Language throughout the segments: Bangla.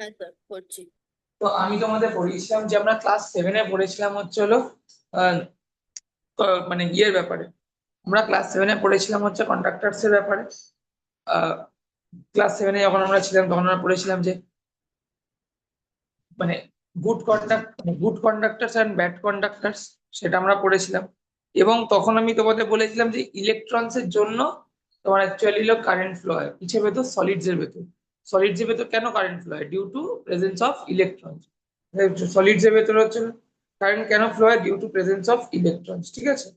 হ্যাঁ স্যার করছি। তো আমি তোমাদের পড়িয়েছিলাম যে আমরা ক্লাস 7-এ পড়েছিলাম হচ্ছে হলো আহ, মানে ইয়ের ব্যাপারে। আমরা ক্লাস 7-এ পড়েছিলাম হচ্ছে কন্ডাক্টরস এর ব্যাপারে। ক্লাস 7-এ যখন আমরা ছিলাম তখন আমরা পড়েছিলাম যে মানে good conductors and bad conductors, সেটা আমরা পড়েছিলাম। এবং তখন আমি তোমাদের বলেছিলাম যে ইলেকট্রনস এর জন্য তোমার অ্যাকচুয়ালি হলো কারেন্ট ফ্লো হয় কিসের ভেতর, সলিডস এর ভেতর। সলিডস এর ভেতর কেন কারেন্ট ফ্লো হয়? Due to presence of electrons. Solids এর ভেতর হচ্ছে কারেন্ট কেন ফ্লো হয়? Due to presence of electrons, ঠিক আছে।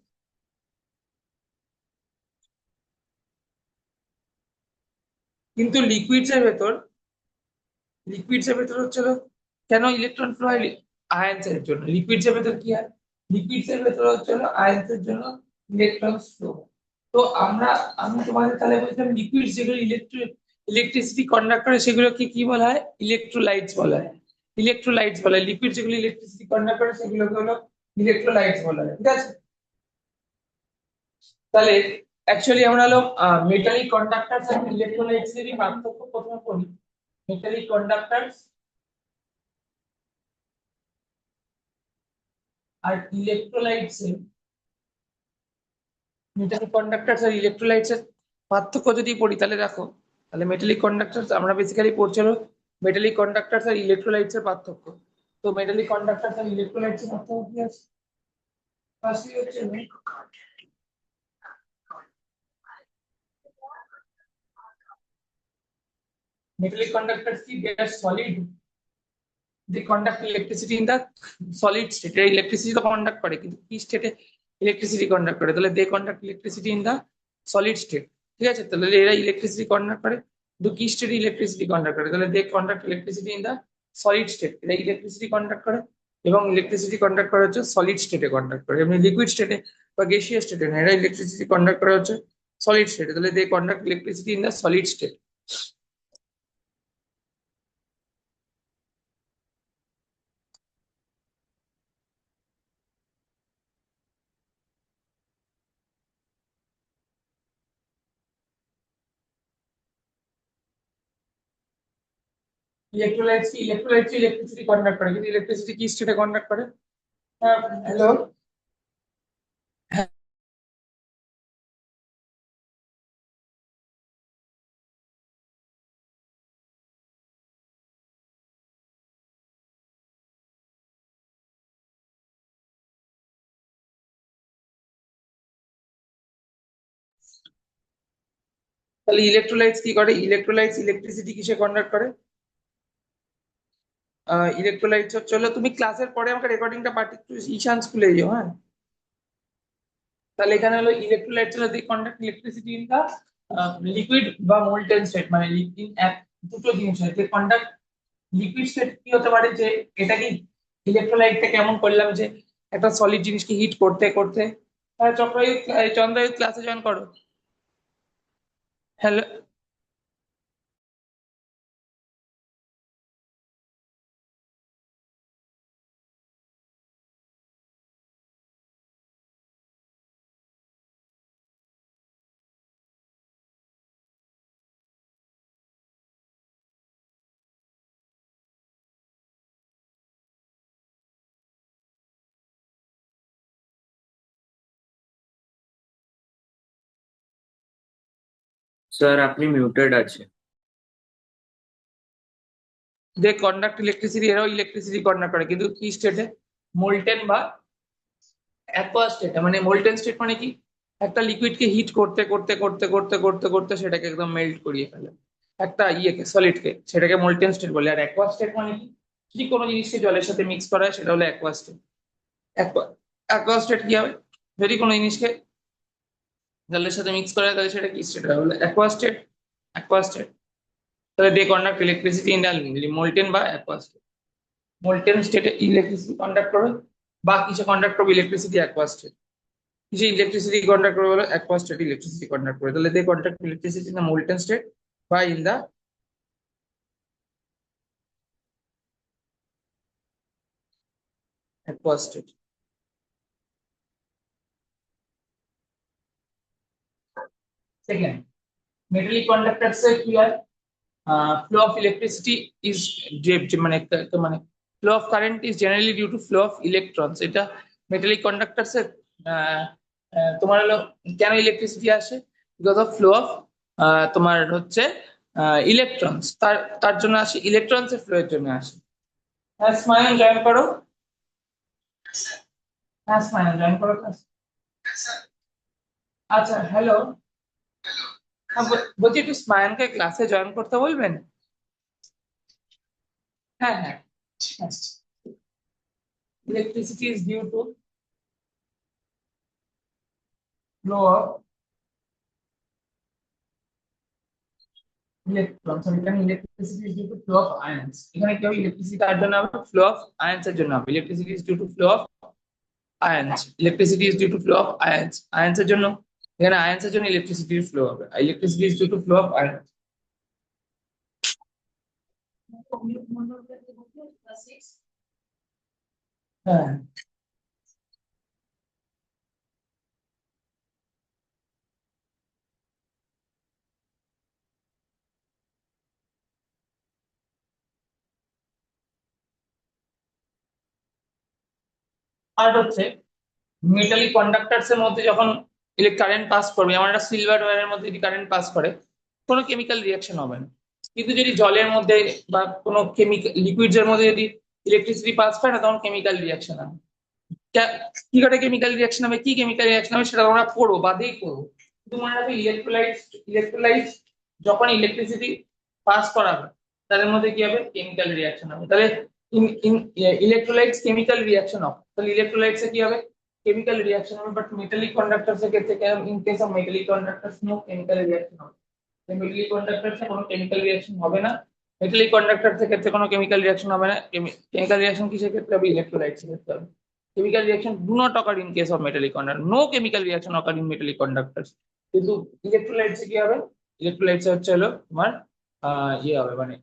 কিন্তু লিকুইডস এর ভেতর হচ্ছে কেন ইলেকট্রন ফ্লো হয়? আয়ন্স এর জন্য। লিকুইডস এর ভেতর কি হয়? লিকুইডস এর ভেতর হচ্ছে আয়ন্স এর জন্য ইলেকট্রন ফ্লো। তো আমি তোমাদের তাহলে বলছিলাম লিকুইড যেগুলো ইলেকট্রিসিটি কন্ডাক্ট করে সেগুলোকে কি বলা হয়? ইলেকট্রোলাইটস বলা হয়। ইলেকট্রোলাইটস বলা হয়। লিকুইড যেগুলো ইলেকট্রিসিটি কন্ডাক্ট করে সেগুলোকে হলো ইলেকট্রোলাইটস বলা হয়, ঠিক আছে। তাহলে অ্যাকচুয়ালি আমরা হলো মেটালিক কন্ডাক্টরস আর ইলেকট্রোলাইটস এর পার্থক্য প্রথমে পড়ি। মেটালিক কন্ডাক্টরস আর ইলেকট্রোলাইটস এর, মেটালিক কন্ডাক্টরস আর ইলেকট্রোলাইটস এর পার্থক্য যদি পড়ি তাহলে দেখো, তাহলে মেটালিক কন্ডাক্টরস আমরা বেসিক্যালি পড়ছি হলো মেটালিক কন্ডাক্টরস আর ইলেকট্রোলাইটস এর পার্থক্য। তো মেটালিক কন্ডাক্টরস আর ইলেকট্রোলাইটস এর পার্থক্য কি আছে? ফার্স্টলি হচ্ছে metallic conductors কি? They are solid. They conduct electricity in the solid state. এরা ইলেকট্রিসিটি তো কন্ডাক্ট করে, কিন্তু কি স্টেটে ইলেকট্রিসিটি কন্ডাক্ট করে? তাহলে they conduct electricity in the solid state, ঠিক আছে। তাহলে এরা ইলেকট্রিসিটি কন্ডাক্ট করে, কিন্তু কি স্টেটে ইলেকট্রিসিটি কন্ডাক্ট করে? তাহলে they conduct electricity in the solid state. এরা ইলেকট্রিসিটি কন্ডাক্ট করে, এবং ইলেকট্রিসিটি কন্ডাক্ট করা হচ্ছে সলিড স্টেটে কন্ডাক্ট করে, এমনি লিকুইড স্টেটে বা গ্যাসিয়াস স্টেটে না। এরা ইলেকট্রিসিটি কন্ডাক্ট করা হচ্ছে সলিড স্টেটে। তাহলে they conduct electricity in the solid state. Electrolytes electricity conduct করে, কিন্তু ইলেকট্রিসিটি কি স্টেটে কন্ডাক্ট করে? হ্যালো। তাহলে ইলেকট্রোলাইটস কি করে? ইলেকট্রোলাইটস ইলেকট্রিসিটি কিসে কন্ডাক্ট করে? ইলেকট্রোলাইটস হচ্ছে হলো, তুমি ক্লাসের পরে আমাকে রেকর্ডিংটা পাঠিয়ে একটু ঈশান স্কুলে যেও, হ্যাঁ। তাহলে এখানে হলো ইলেকট্রোলাইটস হলো they conduct electricity in the liquid বা মোল্টেন স্টেট, মানে ইন এক দুটো জিনিস হয় যে কন্ডাক্ট। লিকুইড স্টেট কি হতে পারে? যে এটা কি ইলেকট্রোলাইটটা কেমন করলাম যে একটা সলিড জিনিসকে হিট করতে করতে। চক্রায়ু চন্দ্রায়ু ক্লাসে জয়েন করো। হ্যালো। স্যার আপনি মিউটেড আছে। দে কন্ডাক্ট ইলেকট্রিসিটি, এরাও ইলেকট্রিসিটি কন্ডাক্ট করে, কিন্তু কি স্টেটে? মোল্টেন বা অ্যাকোয়া স্টেটে। মানে মোল্টেন স্টেট মানে কি? একটা লিকুইডকে হিট করতে করতে করতে করতে করতে করতে সেটাকে একদম মেল্ট করিয়ে ফেলে একটা ইয়েকে, সলিডকে, সেটাকে মোল্টেন স্টেট বলে। আর অ্যাকোয়া স্টেট মানে কি? যদি কোনো জিনিসকে জলের সাথে মিক্স করা হয় সেটা হলো অ্যাকোয়া স্টেট। অ্যাকোয়া স্টেট কি হবে? যদি কোনো জিনিসকে জলের সাথে মিক্স করা হয় তাহলে সেটা কি স্টেট হবে? Aqua state. Aqua state. তাহলে they conduct electricity in the molten বা অ্যাকোয়া স্টেট। মোল্টেন স্টেটে ইলেকট্রিসিটি কন্ডাক্ট করবে, বা কিছু কন্ডাক্ট করবে ইলেকট্রিসিটি অ্যাকোয়া স্টেট। কিছু ইলেকট্রিসিটি কন্ডাক্ট করবে বলে অ্যাকোয়া স্টেট ইলেকট্রিসিটি কন্ডাক্ট করে। তাহলে they conduct electricity in the molten state বা in the aqua state. Second, metallic conductors এর কি হয়? flow of electricity is মানে মানে flow of current is generally due to flow of electrons. এটা মেটালিক কন্ডাক্টরস এর তোমার হলো কেন ইলেকট্রিসিটি আসে, বিকজ অফ ফ্লো অফ তোমার হচ্ছে ইলেকট্রনস, তার তার জন্য আসে, ইলেকট্রনস এর ফ্লো এর জন্য আসে। হ্যাঁ স্মাইল জয়েন করো, হ্যাঁ স্মাইল জয়েন করো class। আচ্ছা হ্যালো, বলছি একটু স্মায়নকে ক্লাসে জয়েন করতে বলবেন। হ্যাঁ হ্যাঁ, electricity is due to flow of electron, sorry এখানে electricity is due to flow of ions, এখানে কি হবে, ইলেকট্রিসিটি কার জন্য হবে, ফ্লো অফ আয়ন্স এর জন্য হবে। Electricity is due to flow of ions, electricity is due to flow of ions, ions এর জন্য, এখানে আয়ন্স এর জন্য ইলেকট্রিসিটির ফ্লো হবে, electricity is due to flow of ions. হ্যাঁ, আর হচ্ছে মেটালিক কন্ডাক্টরস এর মধ্যে যখন কারেন্ট পাস করবে, যেমন একটা সিলভার ওয়্যারের মধ্যে যদি কারেন্ট পাস করে, কোনো কেমিক্যাল রিয়াকশন হবে না। কিন্তু যদি জলের মধ্যে বা কোনো কেমিক্যাল লিকুইডস এর মধ্যে যদি ইলেকট্রিসিটি পাস করে না, তখন কেমিক্যাল রিয়াকশন হবে। কি করে কেমিক্যাল রিয়াকশন হবে, কি কেমিক্যাল রিয়াকশন হবে সেটা আমরা পড়বো, বাদেই করবো। কিন্তু মনে রাখবে ইলেকট্রোলাইট যখন ইলেকট্রিসিটি পাস করাবে, তাদের মধ্যে কি হবে, কেমিক্যাল রিয়াকশন হবে। তাহলে ইলেকট্রোলাইটস কেমিক্যাল রিয়াকশন হবে, তাহলে ইলেকট্রোলাইটস এ কি হবে, কেমিক্যাল রিয়াকশন হবে। বাট মেটালিক কন্ডাক্টরস এর ক্ষেত্রে in case of metallic conductors no chemical reaction হবে, মেটালিক কন্ডাক্টরস এ কোনো কেমিক্যাল রিয়াকশন হবে না। মেটালিক কন্ডাক্টরস এর ক্ষেত্রে কোনো কেমিক্যাল রিয়াকশন হবে না। কেমিক্যাল রিয়াকশন কিসের ক্ষেত্রে হবে, ইলেকট্রোলাইটস এর ক্ষেত্রে হবে। Chemical reaction do not occur in case of metallic conductor. No chemical reaction occur in metallic conductors. কিন্তু ইলেকট্রোলাইটস কি হবে, ইলেকট্রোলাইটস হচ্ছে হলো তোমার ইয়ে হবে, মানে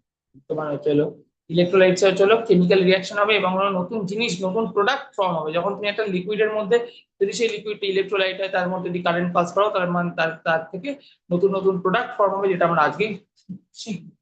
তোমার হচ্ছে হলো ইলেকট্রোলাইটস হচ্ছে হলো কেমিক্যাল রিয়াকশন হবে, এবং হলো নতুন জিনিস, নতুন প্রোডাক্ট ফর্ম হবে। যখন তুমি একটা লিকুইডের মধ্যে যদি সেই লিকুইডটা ইলেকট্রোলাইট হয়, তার মধ্যে যদি কারেন্ট পাস করো, তার মানে তার তার থেকে নতুন নতুন প্রোডাক্ট ফর্ম হবে, যেটা আমরা আজকেই শিখবো।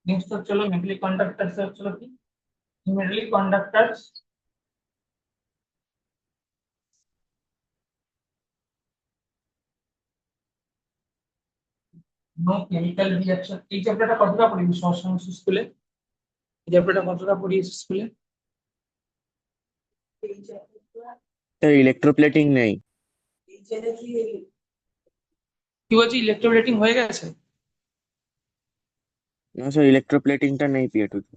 নেক্সট হচ্ছে হলো মেটালিক কন্ডাক্টরস হচ্ছে হলো কি, metallic conductors no chemical reaction. এই চ্যাপ্টারটা কতটা পড়িয়েছি সৎসঙ্গ স্কুলে, এই চ্যাপ্টারটা কতটা পড়িয়েছি স্কুলে? স্যার ইলেকট্রোপ্লেটিং নেই। কি বলছি, ইলেকট্রোপ্লেটিং হয়ে গেছে? না স্যার, ইলেকট্রোপ্লেটিংটা নেই পিএ2 তে।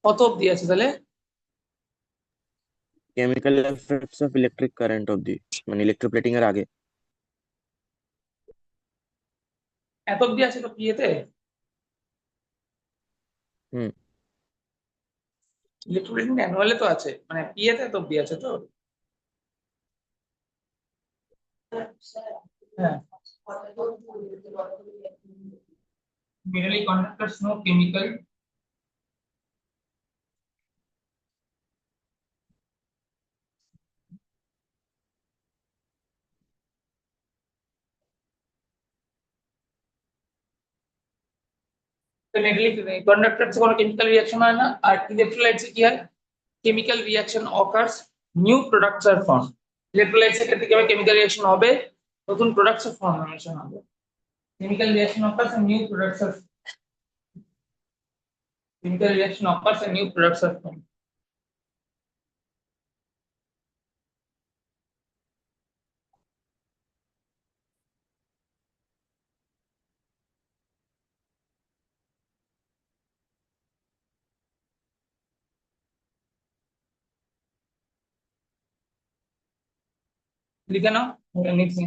কত অব্দি আছে তাহলে? Chemical effects of electric current অব্দি, মানে ইলেকট্রোপ্লেটিং এর আগে। এত অব্দি আছে তো পিএতে? হুম। ইলেকট্রোপ্লেটিং অ্যানুয়ালে তো আছে, মানে পিএতে এত অব্দি আছে তো? হ্যাঁ, metallic conductors no chemical metallic conductors কোনো কেমিক্যাল রিয়াকশন হয় না। আর ইলেকট্রোলাইটস কি হয়, chemical reaction occurs, new products are form. Electrolytes এর ক্ষেত্রে কি হবে, কেমিক্যাল রিয়াকশন হবে, নতুন প্রোডাক্টস এর ফর্মেশন হবে। chemical reaction occurs and new products are chemical reaction occurs and new products are formed. लिखे ना, नेक्स्ट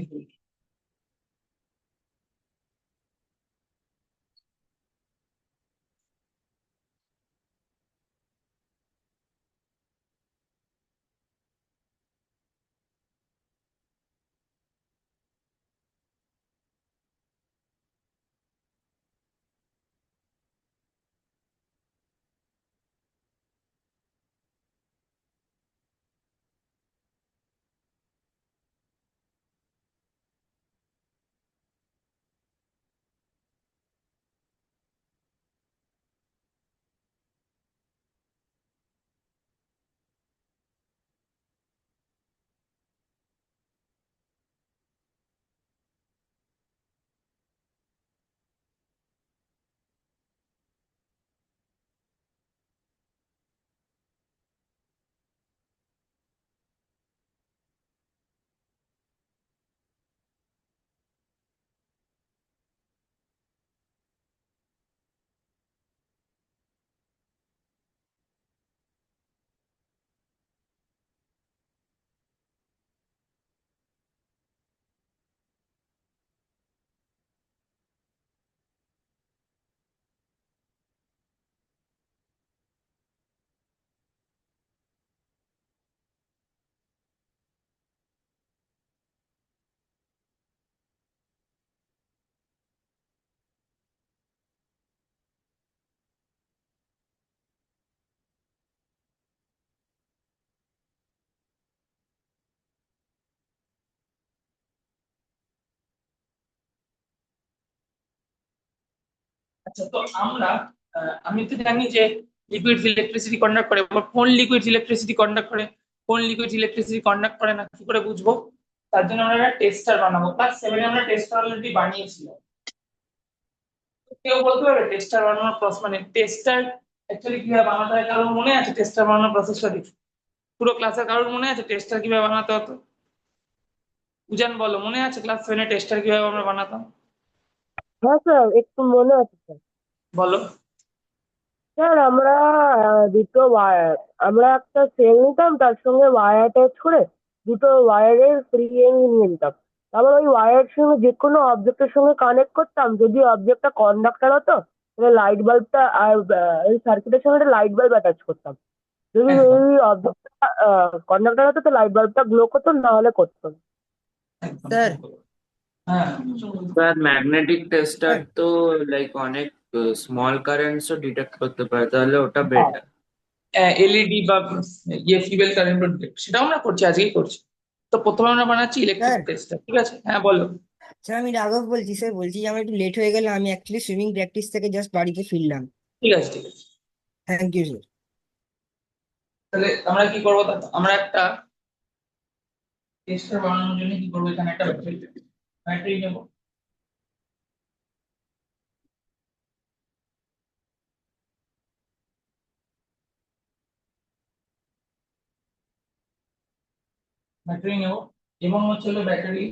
আচ্ছা, তো আমি তো জানি যে লিকুইড ইলেকট্রিসিটি কন্ডাক্ট করে, এবার কোন লিকুইড ইলেকট্রিসিটি কন্ডাক্ট করে কোন লিকুইড ইলেকট্রিসিটি কন্ডাক্ট করে না কি করে বুঝবো? তার জন্য আমরা একটা টেস্টার বানাবো। ক্লাস 7 আমরা টেস্টার অলরেডি বানিয়েছিলাম। কেউ বলতে পারবে টেস্টার বানানোর প্রসেস, মানে টেস্টার অ্যাকচুয়ালি কিভাবে বানাতে হয়? কারোর মনে আছে টেস্টার বানানোর প্রসেসটা? দেখি পুরো ক্লাসের কারোর মনে আছে টেস্টার কিভাবে বানাতে হতো? উজান বলো, মনে আছে ক্লাস 7 টেস্টার কিভাবে আমরা বানাতাম? হ্যাঁ স্যার, একটু মনে আছে স্যার। বলো। স্যার আমরা দুটো ওয়্যার, আমরা একটা সেল নিতাম, তার সঙ্গে ওয়্যার অ্যাটাচ করে দুটো ওয়্যারের ফ্রি এন্ড নিয়ে নিতাম। তারপর ওই ওয়্যারের সঙ্গে যে কোনো অবজেক্টের সঙ্গে কানেক্ট করতাম। যদি অবজেক্টটা কন্ডাক্টর হতো তাহলে লাইট বাল্বটা আর এই সার্কিটের সঙ্গে একটা লাইট বাল্ব অ্যাটাচ করতাম। যদি একদম এই অবজেক্টটা কন্ডাক্টর হতো তো লাইট বাল্বটা গ্লো করতো, না হলে করতো না। একদম। স্যার হ্যাঁ, স্যার ম্যাগনেটিক টেস্টার স্যার তো লাইক অনেক স্মল কারেন্টসও ডিটেক্ট করতে পারে, তাহলে ওটা বেটার। এলইডি বা ফিমেল কারেন্ট ডিটেক্ট, সেটাও আমরা করছি, আজকেই করছি। তো প্রথমে আমরা বানাচ্ছি ইলেকট্রিক স্যার টেস্টার, ঠিক আছে? হ্যাঁ বলো। স্যার আমি রাঘব বলছি। স্যার বলছি যে আমার একটু লেট হয়ে গেল, আমি অ্যাকচুয়ালি সুইমিং প্র্যাকটিস থেকে জাস্ট বাড়িতে ফিরলাম। ঠিক আছে, ঠিক আছে। Thank you sir. তাহলে আমরা কি করবো দেখো, আমরা একটা টেস্টার বানানোর জন্য কি করবো, এখানে একটা ব্যাটারি নেবো। ব্যাটারি নেবো এবং হচ্ছে হলো ব্যাটারি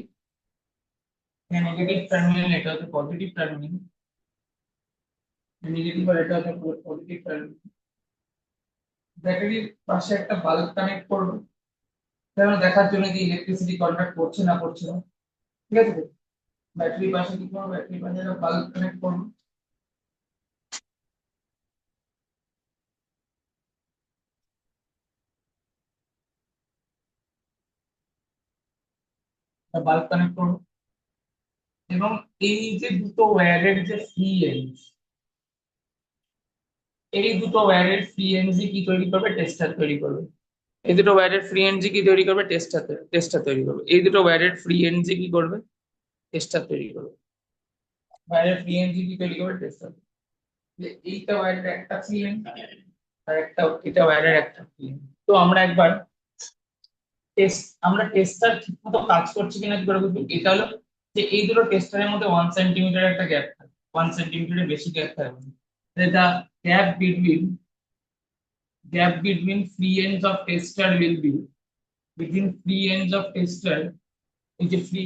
নেগেটিভ টার্মিনাল, এটা হচ্ছে পজিটিভ টার্মিনাল, নেগেটিভ আর এটা হচ্ছে পজিটিভ টার্মিনাল। ব্যাটারির পাশে একটা বাল্ব কানেক্ট করবো, যেন দেখার জন্য যে ইলেকট্রিসিটি কন্ডাক্ট করছে না করছে না, ঠিক আছে? ব্যাটারির পাশে কি করবো, ব্যাটারির পাশে একটা বাল্ব কানেক্ট করবো। বাল্ব কানেক্ট করবো এবং এই যে দুটো ওয়্যারের যে ফ্রি এন্ড, এই দুটো ওয়্যারের ফ্রি এন্ডজি কি তৈরি করবে, টেস্টার তৈরি করবে। এই দুটো ওয়্যারের ফ্রি এন্ডজি কি তৈরি করবে, টেস্টার তৈরি করবে। এই দুটো ওয়্যারের ফ্রি এন্ডজি কি করবে, টেস্টার তৈরি করবে। ওয়্যারের ফ্রি এন্ডজি কি তৈরি করবে, টেস্টার। এইটা ওয়্যারের একটা ফ্রি এন্ড আর একটা, এটা ওয়্যারের একটা ফ্রি এন্ড। তো আমরা টেস্টার ঠিকমতো কাজ করছে কিনা কি করে বুঝবো? এটা হলো যে এই দুটো টেস্টারের মধ্যে 1 সেন্টিমিটার একটা গ্যাপ থাকে, 1 সেন্টিমিটারের বেশি গ্যাপ থাকে। The gap between free ends of tester will be between free ends of tester, এই যে ফ্রি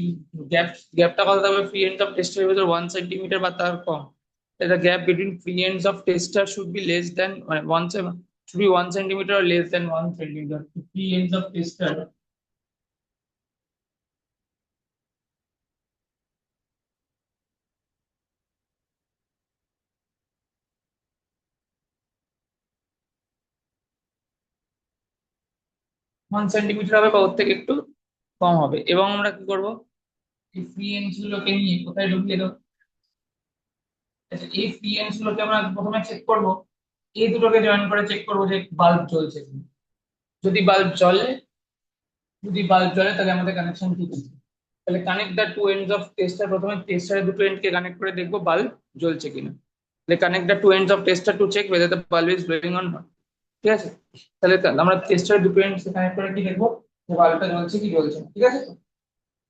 গ্যাপটা কত থাকবে, ফ্রি এন্ড অফ টেস্টারের ভিতর 1 সেন্টিমিটার বা তার কম। The gap between free ends of tester should be less than মানে 1 centimeter or less than 1 centimeter. Free ends of tester one centimetre হবে বা ওর থেকে একটু কম হবে। এবং আমরা কি করব, এই ফ্রি এন্ডস গুলোকে নিয়ে কোথায় ঢুকিয়ে দেবো? আচ্ছা, এই ফ্রি এন্ডস গুলোকে আমরা প্রথমে চেক করব, এই দুটোকে জয়েন করে চেক করবো যে বাল্ব জ্বলছে কিনা। যদি বাল্ব জ্বলে, তাহলে আমাদের কানেকশন ঠিক আছে। তাহলে connect the two ends of tester, প্রথমে টেস্টারের দুটো এন্ডকে কানেক্ট করে দেখবো বাল্ব জ্বলছে কিনা। তাহলে connect the two ends of tester to check whether the bulb is blowing on not, ঠিক আছে? তাহলে আমরা টেস্টারের দুটো এন্ডকে কানেক্ট করে কি দেখবো, যে বাল্বটা জ্বলছে কি জ্বলছে না, ঠিক আছে?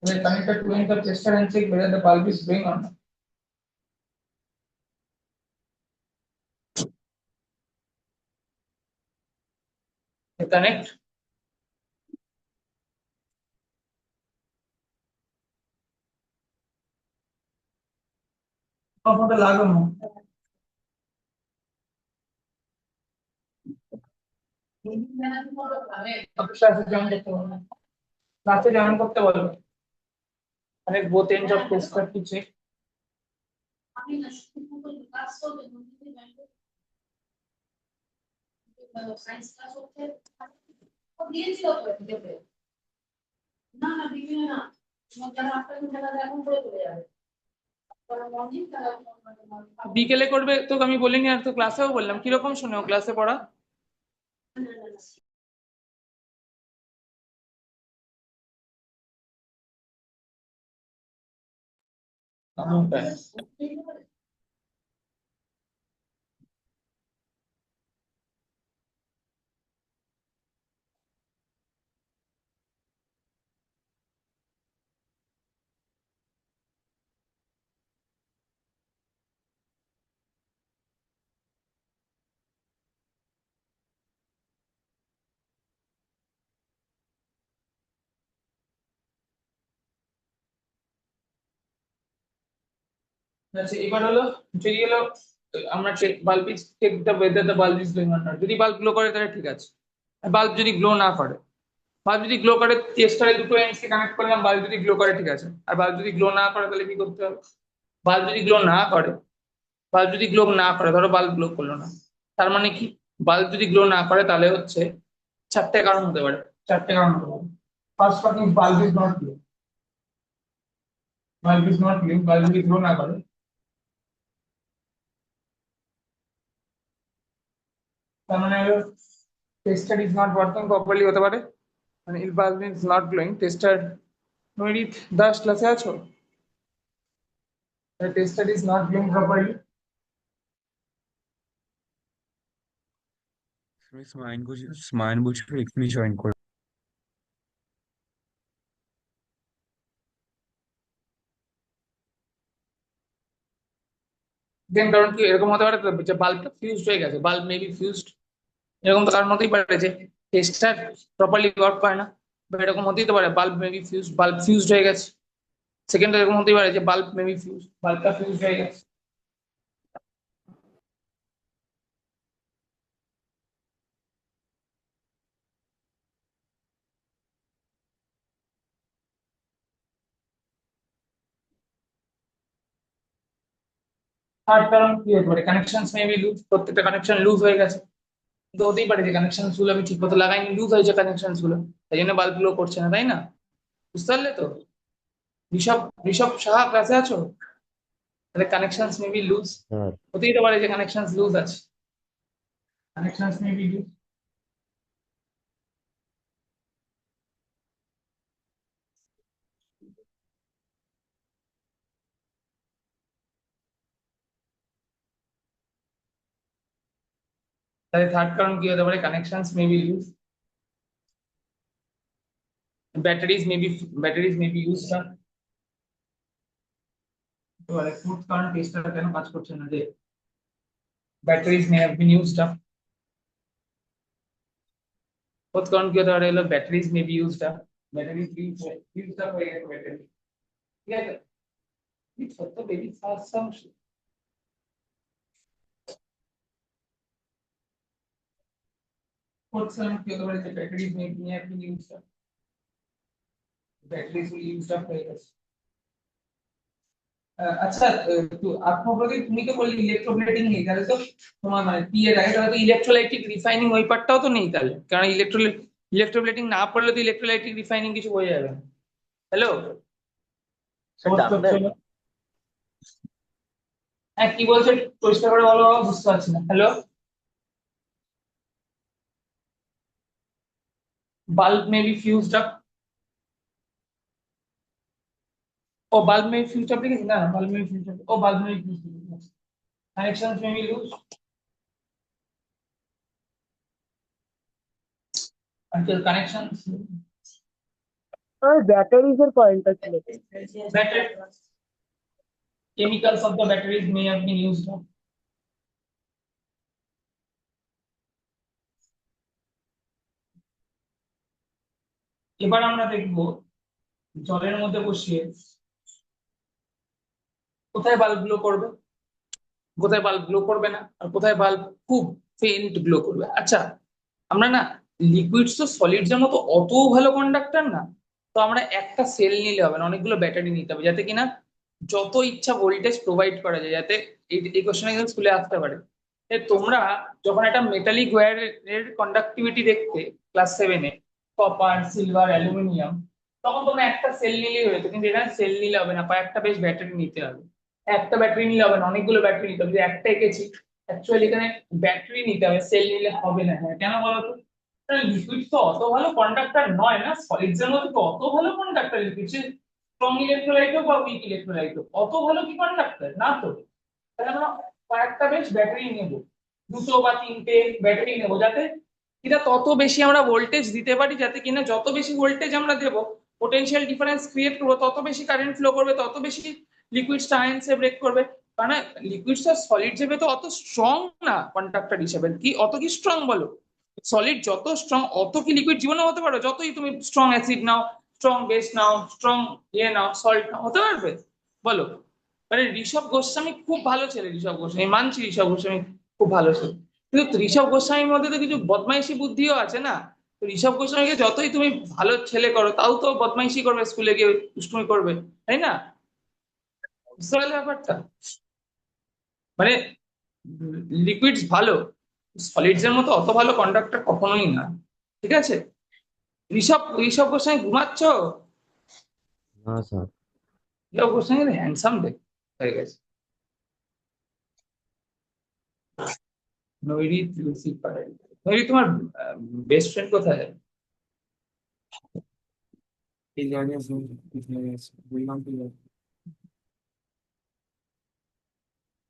তাহলে connect the two ends of tester and check whether the bulb is blowing on not. Connect. আপনাদের লাগানো ক্লাসে জয়েন করতে বলবে, ক্লাসে জয়েন করতে বলবে। Connect both ends of tester to check. বিকেলে করবে তো আমি বলিনি, আর তো ক্লাসেও বললাম, কিরকম শোনো ক্লাসে পড়া? আচ্ছা এবার হলো যদি হলো আমরা bulb is check the whether the bulb is glowing or not. যদি বাল্ব গ্লো করে তাহলে ঠিক আছে, আর বাল্ব যদি গ্লো না করে, বাল্ব যদি গ্লো করে টেস্টারে দুটো এন্ডস কে কানেক্ট করলাম, বাল্ব যদি গ্লো করে ঠিক আছে, আর বাল্ব যদি গ্লো না করে তাহলে কি করতে হবে? বাল্ব যদি গ্লো না করে, বাল্ব যদি গ্লো না করে, ধরো বাল্ব গ্লো করলো না, তার মানে কি? বাল্ব যদি গ্লো না করে তাহলে হচ্ছে চারটে কারণ হতে পারে, চারটে কারণ হতে পারে। First one is bulb is not glow, bulb is not glow, bulb যদি গ্লো না করে, তার মানে হলো tester is not working properly হতে পারে। মানে if bulb is not glowing, tester Nairit Das ক্লাসে আছো? Tester is not glowing properly. স্মাইন বলছিল এক্ষুনি জয়েন করে। দেন কারণ কি এরকম হতে পারে যে বাল্বটা ফিউজড হয়ে গেছে, বাল্ব মে বি ফিউজড, এরকম তো কারণ হতেই পারে যে টেস্টার প্রপারলি ওয়ার্ক করে না, বা এরকম হতেই তো পারে bulb may be fused, bulb fused হয়ে গেছে। সেকেন্ড এরকম হতেই পারে যে বাল্ব মে বি ফিউজড, বাল্বটা ফিউজড হয়ে গেছে। থার্ড কারণ কি হতে পারে? কানেকশন মে বি লুজ, প্রত্যেকটা কানেকশন লুজ হয়ে গেছে। তো হতেই পারে যে কানেকশন গুলো আমি ঠিক মতো লাগাইনি, লুজ হয়েছে কানেকশন গুলো, তাই জন্য বাল্ব গুলো করছে না, তাই না? বুঝতে পারলে তো? ঋষভ, ঋষভ সাহা ক্লাসে আছো? তাহলে কানেকশনস মে বি লুজ, হ্যাঁ হতেই তো পারে যে কানেকশনস লুজ আছে, কানেকশনস মে বি লুজ। তাহলে থার্ড কারণ কি হতে পারে? Connections may be loose, batteries may be used up. তো ফোর্থ কারণ টেস্টার কেন কাজ করছে না, যে batteries may have been used up. Fourth কারণ কি হতে পারে? হলো batteries may be used up, batteries used up হয়ে গেছে ব্যাটারি, ঠিক আছে? এই সত্য বেবি ফার্স্ট সাউন্ড। ফোর্থ কারণ কি হতে পারে? যে batteries may have been used up, batteries used up হয়ে গেছে। আচ্ছা আত্মপ্রদীপ, তুমি তো বললি ইলেকট্রোপ্লেটিং নেই, তাহলে তো তোমার মানে পি এর আগে তাহলে তো ইলেকট্রোলাইটিক রিফাইনিং ওই পার্টটাও তো নেই তাহলে, কারণ ইলেকট্রোপ্লেটিং না পড়লে তো ইলেকট্রোলাইটিক রিফাইনিং কিছু বোঝা যাবে না। হ্যালো, হ্যাঁ কি বলছো একটু পরিষ্কার করে বলো বাবা, বুঝতে পারছি না। Hello, bulb may be fused up, ও bulb may be fused up লিখেছি না, bulb may be fused up, ও bulb may be fused up, connections may be loose until connections, আর ব্যাটারিজের পয়েন্টটা ছিল। battery chemicals of the batteries may have been used up. এবার আমরা দেখব জলের মধ্যে বসিয়ে কোথায় বাল্ব গ্লো করবে, কোথায় বাল্ব গ্লো করবে না, আর কোথায় বাল্ব খুব ফেন্ট গ্লো করবে। আচ্ছা আমরা না লিকুইডস তো সলিডস এর মতো অত ভালো কন্ডাক্টর না, তো আমরা একটা সেল নিলে হবে না, অনেকগুলো ব্যাটারি নিতে হবে, যাতে কিনা যত ইচ্ছা ভোল্টেজ প্রোভাইড করা যায়, যাতে এই কোশ্চেনে কিন্তু স্কুলে আসতে পারে। তোমরা যখন একটা মেটালিক ওয়্যারের কন্ডাক্টিভিটি দেখতে ক্লাস 7-এ, কপার, সিলভার, অ্যালুমিনিয়াম, তখন তোমরা একটা সেল নিলেই হয়েছে, কিন্তু এখানে সেল নিলে হবে না, কয়েকটা বেশ ব্যাটারি নিতে হবে। একটা ব্যাটারি নিলে হবে না, অনেকগুলো ব্যাটারি নিতে হবে, যে একটা এঁকেছি অ্যাকচুয়ালি এখানে ব্যাটারি নিতে হবে, সেল নিলে হবে না। হ্যাঁ কেন বলো তো? লিকুইড তো অত ভালো কন্ডাক্টর নয় না, সলিডস এর মধ্যে তো অত ভালো কন্ডাক্টর লিকুইড, স্ট্রং ইলেকট্রোলাইট হোক বা উইক ইলেকট্রোলাইট হোক, অত ভালো কি কন্ডাক্টর না তো। তাহলে আমরা কয়েকটা বেশ ব্যাটারি নেবো, দুটো বা তিনটে ব্যাটারি নেবো, যাতে এটা তত বেশি আমরা ভোল্টেজ দিতে পারি, যাতে কিনা যত বেশি ভোল্টেজ আমরা দেবো, পোটেনশিয়াল ডিফারেন্স ক্রিয়েট করবো, তত বেশি কারেন্ট ফ্লো করবে, তত বেশি লিকুইডসটা আয়ন্সে ব্রেক করবে। কারণ লিকুইডসটা সলিড হিসেবে তো অত স্ট্রং না কন্ডাক্টর হিসেবে, কি অত কি স্ট্রং বলো? সলিড যত স্ট্রং অত কি লিকুইড জীবনে হতে পারো? যতই তুমি স্ট্রং অ্যাসিড নাও, স্ট্রং বেস নাও, স্ট্রং নাও, সল্ট নাও, হতে পারবে বলো? মানে ঋষভ গোস্বামী খুব ভালো ছেলে, ঋষভ গোস্বামী মানছি, ঋষভ গোস্বামী খুব ভালো ছেলে, কিন্তু ঋষভ গোস্বামীর মধ্যে তো কিছু বদমাইশি বুদ্ধিও আছে না। তো ঋষভ গোস্বামীকে যতই তুমি ভালো ছেলে করো, তাও তো বদমাইশি করবে, স্কুলে গিয়ে দুষ্টুমি করবে, তাই না? বুঝতে পারলে ব্যাপারটা? মানে লিকুইডস ভালো, সলিডস এর মতো অত ভালো কন্ডাক্টর কখনোই না। ঠিক আছে, ঋষভ ঋষভ গোস্বামী ঘুমাচ্ছ? हाँ सर। ঋষভ গোস্বামী হ্যান্ডসাম দেখ হয়ে গেছে। নৈরি তুলসী পাড়াই, নৈরি তোমার বেস্ট ফ্রেন্ড কোথায়? এই জায়গায় বললাম তো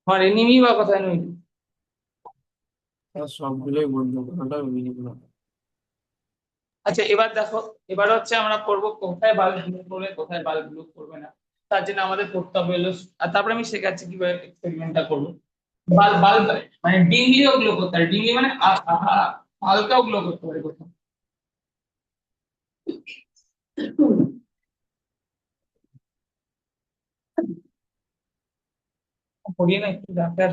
আমার এনিমি বা কোথায় নৈরি? সবগুলোই বন্ধ কোনটা মিনিমাম। আচ্ছা এবার দেখো, এবার হচ্ছে আমরা করবো কোথায় বাল্ব ব্লু করবে, কোথায় বাল্ব ব্লু করবে না। তার জন্য আমাদের করতে হবে হলো, আর তারপরে আমি শেখাচ্ছি কিভাবে এক্সপেরিমেন্টটা করবো। বাল্ব বাল্ব মানে ডিমলিও গ্লো করতে পারে, ডিমলি মানে হালকাও গ্লো করতে পারে কোথাও। পড়িয়ে না একটু ডাক্তার।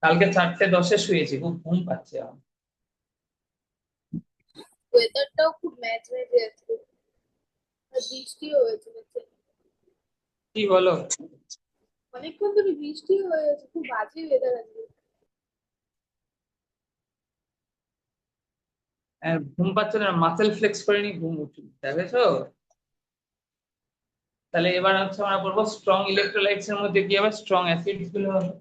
কালকে 4:10 শুয়েছি, খুব ঘুম পাচ্ছে আমার। ওয়েদারটাও খুব ম্যাচ ম্যাচে আছে, আর বৃষ্টিও হয়েছে দেখছি। কি বলো? অনেকক্ষণ ধরে বৃষ্টি হয়ে আছে, খুব বাজে ওয়েদার আছে। ঘুম পাচ্ছে না, মাসেল ফ্লেক্স করে নি, ঘুম উঠছে, দেখেছো? তাহলে এবার হচ্ছে আমরা করবো স্ট্রং ইলেকট্রোলাইটস এর মধ্যে কি হবে, স্ট্রং অ্যাসিডস গুলো হবে।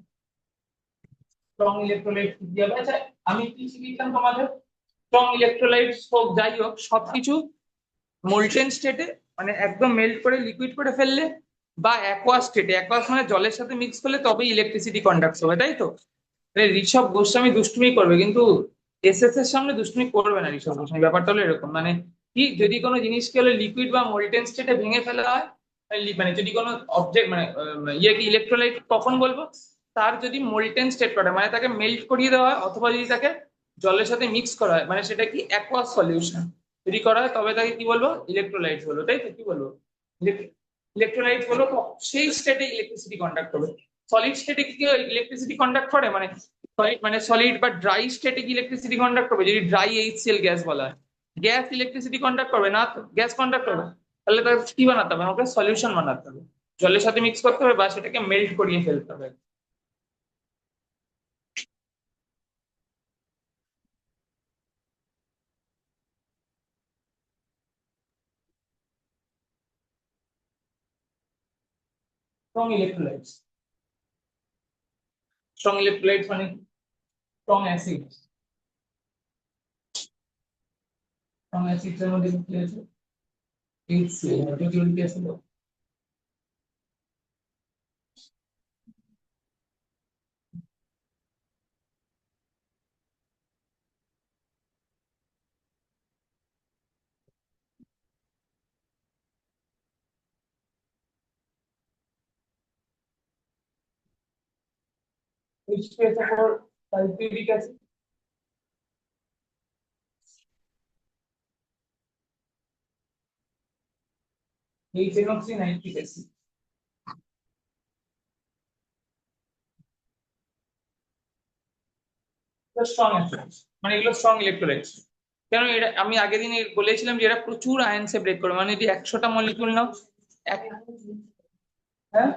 স্ট্রং ইলেকট্রোলাইট কি হবে? আচ্ছা আমি কি শিখিয়েছিলাম তোমাদের, স্ট্রং ইলেকট্রোলাইটস হোক যাই হোক সবকিছু মোল্টেন স্টেটে, মানে একদম মেল্ট করে লিকুইড করে ফেললে, বা অ্যাকোয়া স্টেটে, অ্যাকোয়াস মানে জলের সাথে মিক্স করলে তবেই ইলেকট্রিসিটি কন্ডাক্ট হবে, তাই তো? ঋষভ গোস্বামী দুষ্টুমি করবে, কিন্তু এসএস এর সামনে দুষ্টুমি করবে না ঋষভ গোস্বামী। ব্যাপারটা হলো এরকম, মানে কি, যদি কোনো জিনিসকে হলো লিকুইড বা মোল্টেন স্টেটে ভেঙে ফেলা হয়, মানে যদি কোনো অবজেক্ট মানে ইয়েকে ইলেকট্রোলাইট কখন বলবো, তার যদি মোল্টেন স্টেট করে মানে তাকে মেল্ট করিয়ে দেওয়া হয়, অথবা যদি তাকে জলের সাথে মিক্স করা হয়, মানে সেটা কি অ্যাকোয়াস সলিউশন যদি করা হয়, তবে তাকে কি বলবো, ইলেকট্রোলাইট বলবো, তাই তো? কি বলবো, ইলেকট্রোলাইট বলবো, সেই স্টেটে ইলেকট্রিসিটি কন্ডাক্ট করবে। সলিড স্টেটে কি ইলেকট্রিসিটি কন্ডাক্ট করে, মানে সলিড মানে সলিড বা ড্রাই স্টেটে কি ইলেকট্রিসিটি কন্ডাক্ট করবে, যদি ড্রাই এইচসিএল গ্যাস বলা হয়। গ্যাস ইলেকট্রিসিটি কন্ডাক্ট করবে না, তো গ্যাস কন্ডাক্ট করবে, তাহলে তাকে কি বানাতে হবে, আমাকে সলিউশন বানাতে হবে, জলের সাথে মিক্স করতে হবে বা সেটাকে মেল্ট করিয়ে ফেলতে হবে। স্ট্রং ইলেকট্রোলাইটস, স্ট্রং ইলেকট্রোলাইটস মানে স্ট্রং অ্যাসিড, স্ট্রং অ্যাসিডস এর মধ্যে কি আছে, এইচসিএল, হাইড্রোজেন গ্যাস হলো। H2SO4 sulphuric acid, HNO3 nitric acid. Strong acid মানে এগুলো স্ট্রং ইলেকট্রোলাইটস। কেন এটা আমি আগের দিন বলেছিলাম যে এরা প্রচুর আয়নসে ব্রেক করে, মানে যদি 100টা মলিকিউল নাও, হ্যাঁ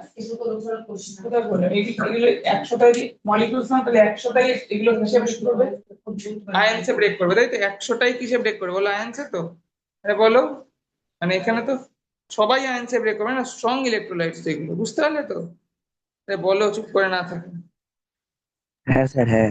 কোথায় বললাম, এগুলো 100টা যদি মলিকিউলস নাও, তাহলে 100টাই এগুলো কিসে ব্রেক করবে, আয়নসে ব্রেক করবে, তাই তো? 100টাই কিসে ব্রেক করবে বলো, আয়নসে তো। আরে বলো, মানে এখানে তো সবাই আয়নসে ব্রেক করবে না, স্ট্রং ইলেকট্রোলাইটস এগুলো, বুঝতে পারলে তো? বলো, চুপ করে না থাকে। है सर, है।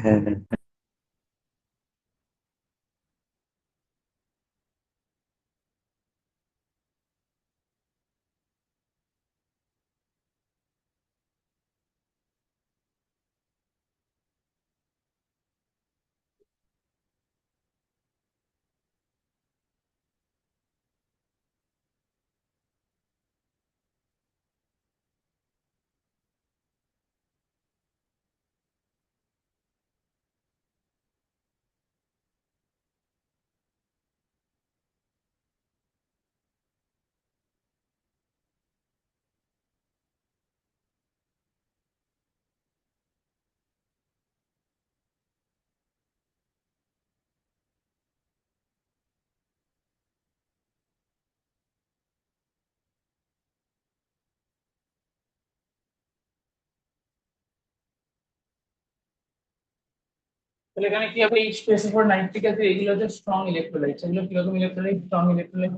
তাহলে এখানে কি হবে, এই স্পেস ফর নাইট্রিক অ্যাসিড এগুলো হচ্ছে স্ট্রং ইলেকট্রোলাইট। এগুলো কিরকম ইলেকট্রোলাইট? Strong electrolyte.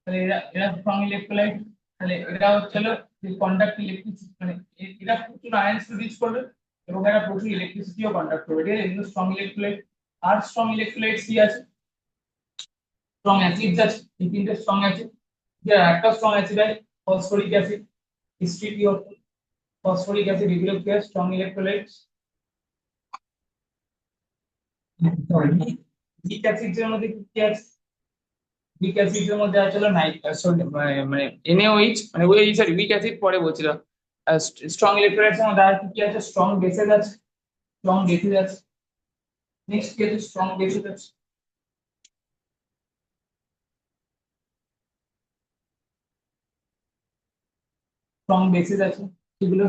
তাহলে এরা স্ট্রং ইলেকট্রোলাইট। তাহলে এরা হচ্ছে কন্ডাক্ট ইলেকট্রিসিটি, মানে এরা প্রচুর আয়ন্স প্রডিউস করবে এবং এরা প্রচুর ইলেকট্রিসিটিও কন্ডাক্ট করবে, ঠিক আছে? এগুলো স্ট্রং ইলেকট্রোলাইট। আর স্ট্রং ইলেকট্রোলাইট কি আছে? স্ট্রং অ্যাসিডস আছে, এই তিনটে স্ট্রং অ্যাসিড। একটা স্ট্রং অ্যাসিড হয় phosphoric acid, H3PO, phosphoric acid, এগুলো কি হয়? Strong electrolytes. উইক অ্যাসিডের মধ্যে কি আছে? উইক অ্যাসিডের মধ্যে আছে হলো মানে NaOH, মানে ওই সরি উইক অ্যাসিড পরে বলছিলাম। স্ট্রং ইলেকট্রোলাইটস এর মধ্যে আর কি আছে? স্ট্রং বেসেস আছে, স্ট্রং বেসেস আছে। নেক্সট কি আছে? স্ট্রং বেসেস আছে। স্ট্রং বেসেস আছে, এগুলো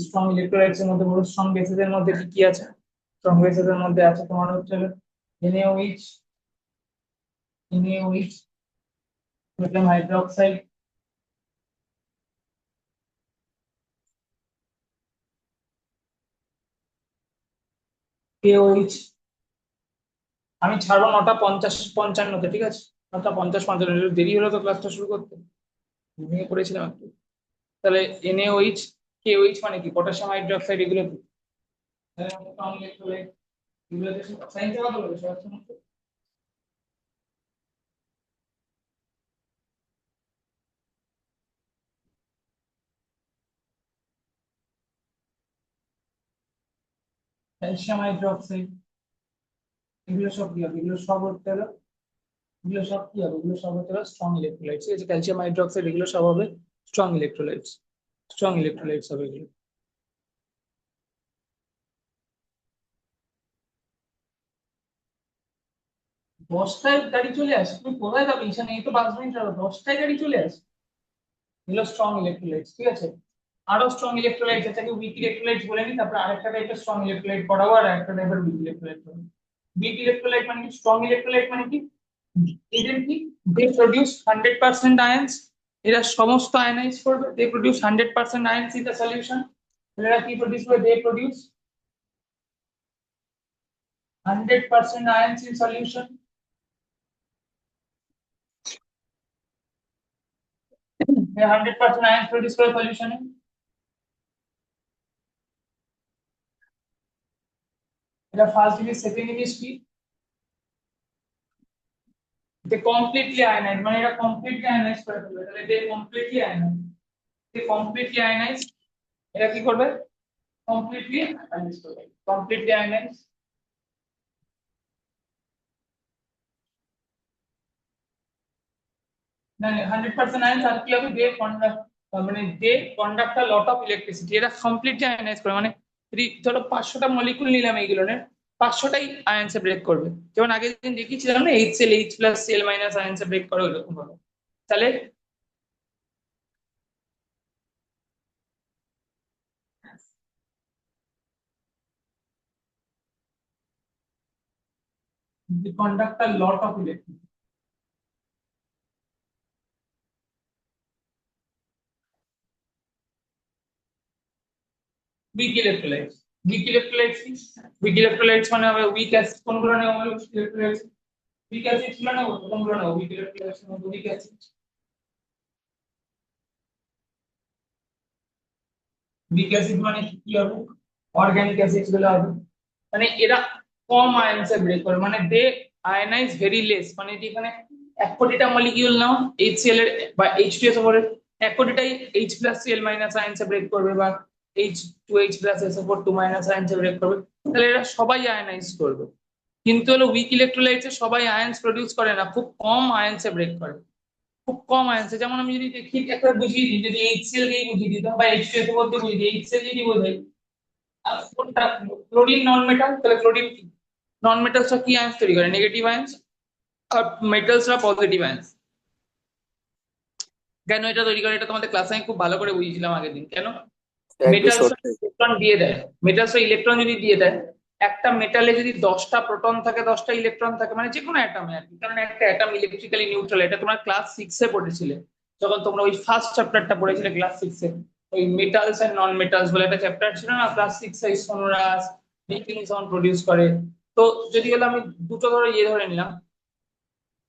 স্ট্রং ইলেকট্রোলাইটস এর মধ্যে বড়। স্ট্রং বেসেস এর মধ্যে কি আছে? স্ট্রং বেসেস এর মধ্যে আছে তোমার হচ্ছে NaOH, সোডিয়াম হাইড্রোক্সাইড, KOH। আমি ছাড়বো 9:50-55-তে, ঠিক আছে? 9:50-55, দেরি হলো তো ক্লাসটা শুরু করতে, ভেঙে পড়েছিলাম একটু। তাহলে NaOH, KOH মানে কি? পটাশিয়াম হাইড্রোক্সাইড, এগুলো কি? Strong electrolyte. এগুলো সায়েন্সে কথা বলে সব সময়। ক্যালসিয়াম হাইড্রোক্সাইড, এগুলো সব কি হবে? এগুলো সব হচ্ছে হলো এগুলো সব কি হবে? এগুলো সব হচ্ছে স্ট্রং ইলেকট্রোলাইটস। এই যে ক্যালসিয়াম হাইড্রোক্সাইড, এগুলো সব হবে স্ট্রং ইলেকট্রোলাইটস। স্ট্রং ইলেকট্রোলাইটস হবে এগুলো। দশটায় গাড়ি চলে আসে, তুমি কোথায় যাবে? এখানে এই তো 5 মিনিট হলো, 10টায় গাড়ি চলে আসে। এগুলো স্ট্রং ইলেকট্রোলাইটস, ঠিক আছে? আরো স্ট্রং ইলেকট্রোলাইটস আছে, উইক ইলেকট্রোলাইটস বলে নি, তারপর আরেকটা টাইপের স্ট্রং ইলেকট্রোলাইট পড়াবো, আর একটা টাইপের উইক ইলেকট্রোলাইট পড়াবো। উইক ইলেকট্রোলাইট মানে কি? স্ট্রং ইলেকট্রোলাইট মানে কি? এদের কি? They produce 100% ions. এরা সমস্ত আয়নাইজ করবে। They produce 100% ions in the solution. এরা কি প্রডিউস করবে? They produce 100% ions in solution. They 100% ions produce for solution. The first is second is কি? They completely ionize, মানে এটা completely ionize করে ফেলবে। তাহলে they completely ionize, they completely ionize। এটা কি করবে? Completely ionize করবে, completely ionize। না 100% ions আর কি হবে? they conduct, মানে they conduct a lot of electricity। এটা completely ionize করে, মানে যদি ধরো 500টা মলিকুল নিলাম এইগুলোর, 500টাই আয়নসে ব্রেক করবে। যেমন আগের দিন দেখিয়েছিলাম না, HCl H+Cl- আয়নসে ব্রেক করে, ওইরকম ভাবে। তাহলে they conduct a lot of electricity। weak electrolytes, weak electrolytes কি? weak electrolytes মানে হবে weak acid। কোনগুলো নেব? weak electrolytes, weak acid গুলো নেব, কোনগুলো নেব? weak electrolytes এর মধ্যে weak acid, weak acid মানে কি হবে? অর্গানিক অ্যাসিড গুলো হবে। মানে এরা কম আয়নসে ব্রেক করে, মানে দে আয়নাইজ ভেরি লেস। মানে যেখানে 1 কোটিটা মলিকিউল নাও HCl এর বা H2SO4 এর, 1 কোটিটাই H+Cl- আয়নসে ব্রেক করবে, বা H2H+SO4 2- আয়নসে ব্রেক করবে। তাহলে এরা সবাই আয়নাইজ করবে। কিন্তু হলো উইক ইলেকট্রোলাইটসে সবাই আয়নস প্রডিউস করে না, খুব কম আয়নসে ব্রেক করে, খুব কম আয়নসে। যেমন আমি যদি দেখি একটা বুঝিয়ে দিই, যদি HCl কেই বুঝিয়ে দিতাম বা H2SO4 কে বুঝিয়ে দিই, HCl যদি বোঝাই কোনটা ক্লোরিন নন মেটাল, তাহলে ক্লোরিন কি? নন মেটালসরা কি আয়নস তৈরি করে? Negative ions. আর মেটালসরা পজিটিভ আয়নস। কেন এটা তৈরি করে? এটা তোমাদের ক্লাসে আমি খুব ভালো করে বুঝিয়েছিলাম আগের দিন। কেন? মেটালসরা ইলেকট্রন দিয়ে দেয়, মেটালসরা ইলেকট্রন যদি দিয়ে দেয়, একটা মেটালে যদি 10টা প্রোটন থাকে, 10টা ইলেকট্রন থাকে, মানে যে কোনো অ্যাটমে আর কি, কারণ একটা অ্যাটম ইলেকট্রিক্যালি নিউট্রাল। এটা তোমরা ক্লাস 6-এ পড়েছিলে, যখন তোমরা ওই ফার্স্ট চ্যাপ্টারটা পড়েছিলে ক্লাস 6-এ। ওই মেটালস এন্ড নন মেটালস বলে একটা চ্যাপ্টার ছিল না ক্লাস 6-এ, সোনোরাস নিউক্লিন সাউন্ড প্রডিউস করে। তো যদি হলো আমি দুটো ধরে ধরে নিলাম,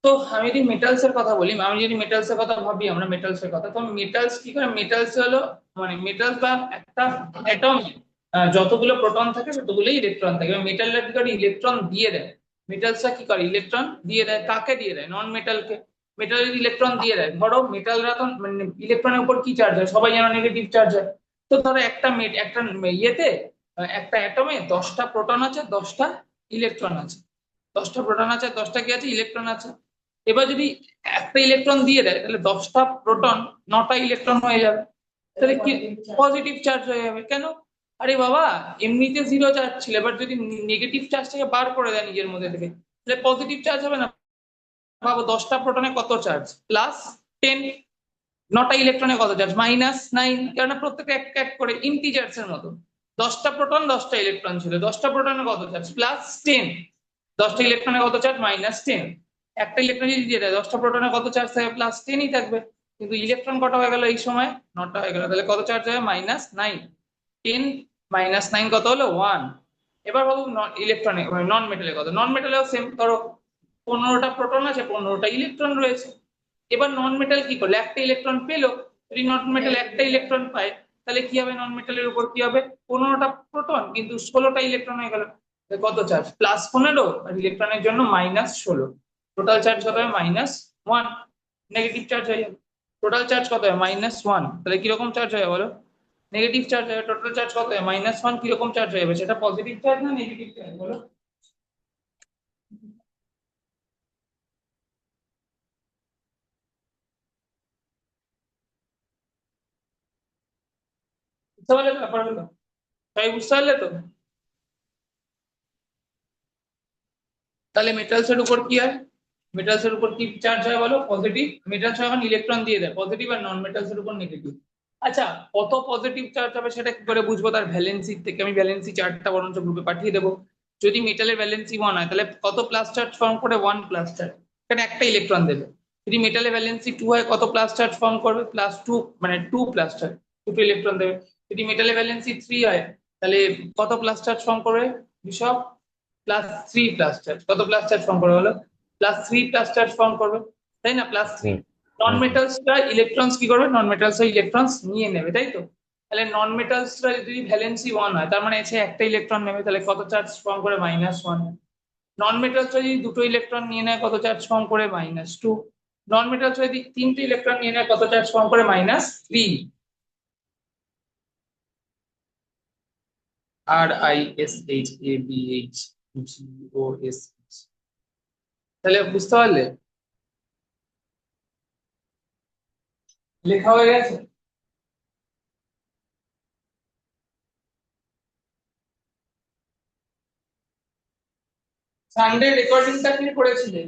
তো আমি যদি মেটালস এর কথা বলি, আমি যদি মেটালস এর কথা ভাবি, আমরা মেটালস এর কথা, তো মেটালস কি করে, মেটালস হলো মানে মেটালস বা একটা অ্যাটম যতগুলো প্রোটন থাকে ততগুলোই ইলেকট্রন থাকে। মেটালটা কি করে, ইলেকট্রন দিয়ে দেয়। মেটালসটা কি করে, ইলেকট্রন দিয়ে দেয়। কাকে দিয়ে দেয়? নন মেটালকে। মেটাল যদি ইলেকট্রন দিয়ে দেয়, ধরো মেটালরা তো মানে ইলেকট্রনের উপর কি চার্জ হয়, সবাই জানো নেগেটিভ চার্জ হয়। তো ধরো একটা একটা ইয়েতে একটা অ্যাটমে 10টা প্রোটন আছে, 10টা ইলেকট্রন আছে। 10টা প্রোটন আছে, 10টা কি আছে, ইলেকট্রন আছে। এবার যদি একটা ইলেকট্রন দিয়ে দেয়, তাহলে 10টা প্রোটন 9টা ইলেকট্রন হয়ে যাবে। তাহলে কি পজিটিভ চার্জ হয়ে যাবে। কেন? আরে বাবা, এমনিতে জিরো চার্জ ছিল, এবার যদি নেগেটিভ চার্জটাকে বার করে দেয় নিজের মধ্যে থেকে, তাহলে পজিটিভ চার্জ হবে না। ভাবো 10টা প্রোটনে কত চার্জ, +10। 9টা ইলেকট্রনে কত চার্জ, -9। কেননা প্রত্যেকটা এক এক করে ইন্টিজার্স এর মতো। 10টা প্রোটন 10টা ইলেকট্রন ছিল, 10টা প্রোটনে কত চার্জ, +10। 10টা ইলেকট্রনে কত চার্জ, -10। একটা ইলেকট্রন যদি দিয়ে দেয়, 10টা প্রোটনে কত চার্জ থাকবে, +10ই থাকবে। কিন্তু ইলেকট্রন কটা হয়ে গেল এই সময়, 9টা হয়ে গেল, তাহলে কত চার্জ হবে, -9। 10 -9 কত হলো, 1। এবার ভাবো ইলেকট্রনে নন মেটালে কত, নন মেটালেও সেম, ধরো 15টা প্রোটন আছে, 15টা ইলেকট্রন রয়েছে। এবার নন মেটাল কি করলো, একটা ইলেকট্রন পেলো। যদি নন মেটাল একটা ইলেকট্রন পায়, তাহলে কি হবে, নন মেটালের উপর কি হবে, 15টা প্রোটন কিন্তু 16টা ইলেকট্রন হয়ে গেল। কত চার্জ, +15, আর ইলেকট্রনের জন্য -16। টোটাল চার্জ কত হবে, -1। নেগেটিভ চার্জ হয়ে যাবে। টোটাল চার্জ কত হবে, -1। তাহলে কিরকম চার্জ হয়ে বলো, নেগেটিভ চার্জ হবে। টোটাল চার্জ কত হবে, -1। কিরকম চার্জ হয়ে যাবে, সেটা পজিটিভ চার্জ না নেগেটিভ চার্জ বলো। বুঝতে পারলে তো ব্যাপারগুলো, সবাই বুঝতে পারলে তো? তাহলে মেটালস এর উপর কি হয়, মেটালস এর উপর কি চার্জ হয় বলো, পজিটিভ। মেটালস এখন ইলেকট্রন দিয়ে দেয়, পজিটিভ, আর নন মেটালস এর উপর নেগেটিভ। আচ্ছা, কত পজিটিভ চার্জ হবে সেটা কি করে বুঝবো, তার ভ্যালেন্সি থেকে আমি ভ্যালেন্সি চার্টটা বরঞ্চ গ্রুপে পাঠিয়ে দেবো। যদি মেটালের ভ্যালেন্সি 1 হয়, তাহলে কত প্লাস চার্জ ফর্ম করে, 1 প্লাস চার্জ, এখানে একটা ইলেকট্রন দেবে। যদি মেটালের ভ্যালেন্সি 2 হয়, কত প্লাস চার্জ ফর্ম করবে, +2, মানে 2 প্লাস চার্জ, দুটো ইলেকট্রন দেবে। যদি মেটালের ভ্যালেন্সি 3 হয়, তাহলে কত প্লাস চার্জ ফর্ম করবে, বিশপ, +3 প্লাস চার্জ। কত প্লাস চার্জ ফর্ম করবে বলো, +3 প্লাস চার্জ ফর্ম করবে, তাই না, +3। হুম নন হুম হুম। মেটালসরা ইলেকট্রনস কি করবে, নন মেটালস ইলেকট্রনস নিয়ে নেবে, তাই তো। তাহলে নন মেটালসরা যদি ভ্যালেন্সি 1 হয়, তার মানে এসে একটা ইলেকট্রন নেবে, তাহলে কত চার্জ ফর্ম করে, -1। নন মেটালসরা যদি দুটো ইলেকট্রন নিয়ে নেয়, কত চার্জ ফর্ম করে, -2। নন মেটালসরা যদি তিনটে ইলেকট্রন নিয়ে নেয়, কত চার্জ ফর্ম করে, -3। RISHABHGOS। তাহলে বুঝতে পারলে, লেখা হয়ে গেছে। সানডে রেকর্ডিংটা কে করেছিলে?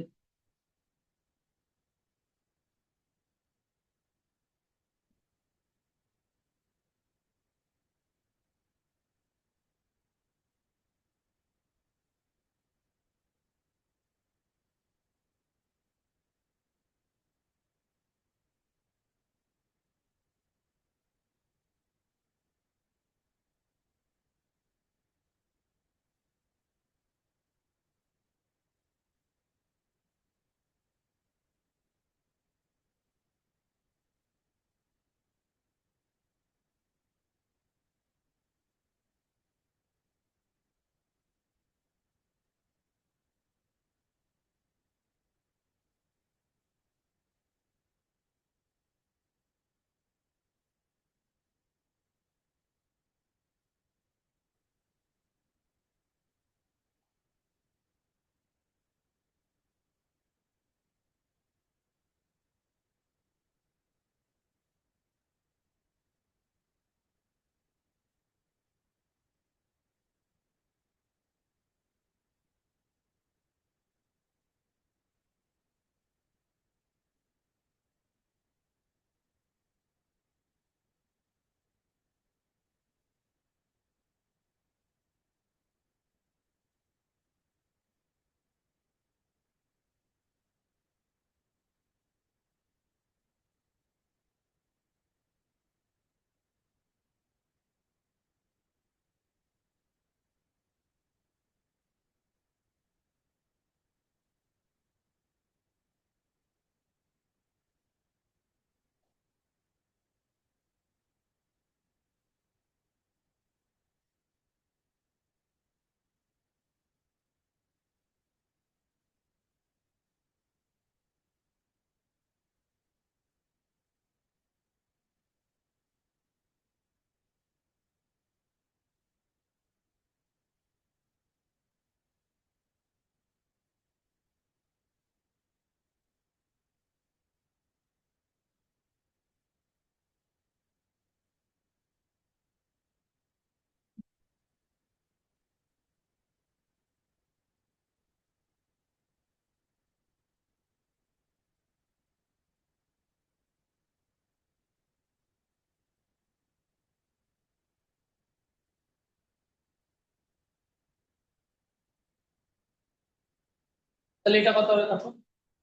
তাহলে এটা কত হবে দেখো,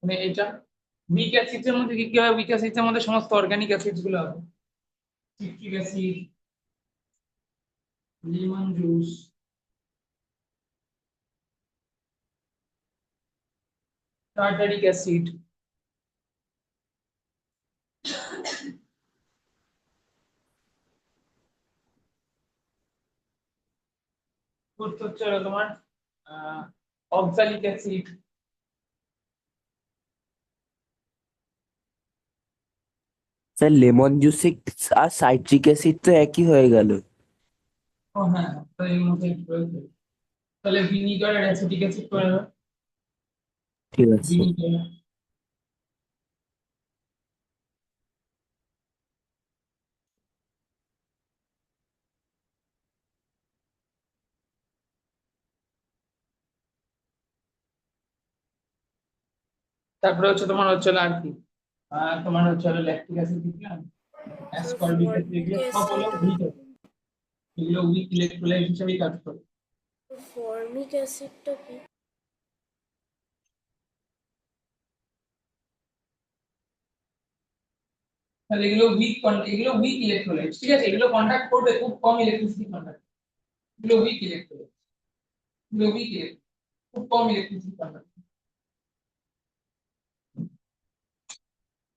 মানে এটা উইক অ্যাসিডস এর মধ্যে কি কি হবে, উইক অ্যাসিডস এর মধ্যে সমস্ত অর্গানিক অ্যাসিডস গুলো হবে, citric acid, lemon juice, tartaric acid, হচ্ছে হলো তোমার অক্সালিক অ্যাসিড, স্যার লেমন জুসে আর সাইট্রিক অ্যাসিড তো একই হয়ে গেল। ও হ্যাঁ, তাহলে এর মধ্যে একটু রয়েছে। তাহলে ভিনিগার আর অ্যাসিটিক অ্যাসিড করে দেবে, ঠিক আছে। ভিনিগার। তারপরে হচ্ছে তোমার হচ্ছে হলো আর কি, তোমার হচ্ছে হলো ল্যাকটিক অ্যাসিড দিলাম, অ্যাসকর্বিক অ্যাসিড, এগুলো সব হলো উইক, এগুলো উইক ইলেকট্রোলাইট হিসেবেই কাজ করে। ফর্মিক অ্যাসিডটা কি? তাহলে এগুলো উইক ইলেকট্রোলাইট, ঠিক আছে, এগুলো কন্ট্যাক্ট করবে খুব কম ইলেকট্রিসিটি কন্ট্যাক্ট, এগুলো উইক ইলেকট্রোলাইট, এগুলো উইক ইলেকট্রোলাইট, খুব কম ইলেকট্রিসিটি কন্ট্যাক্ট।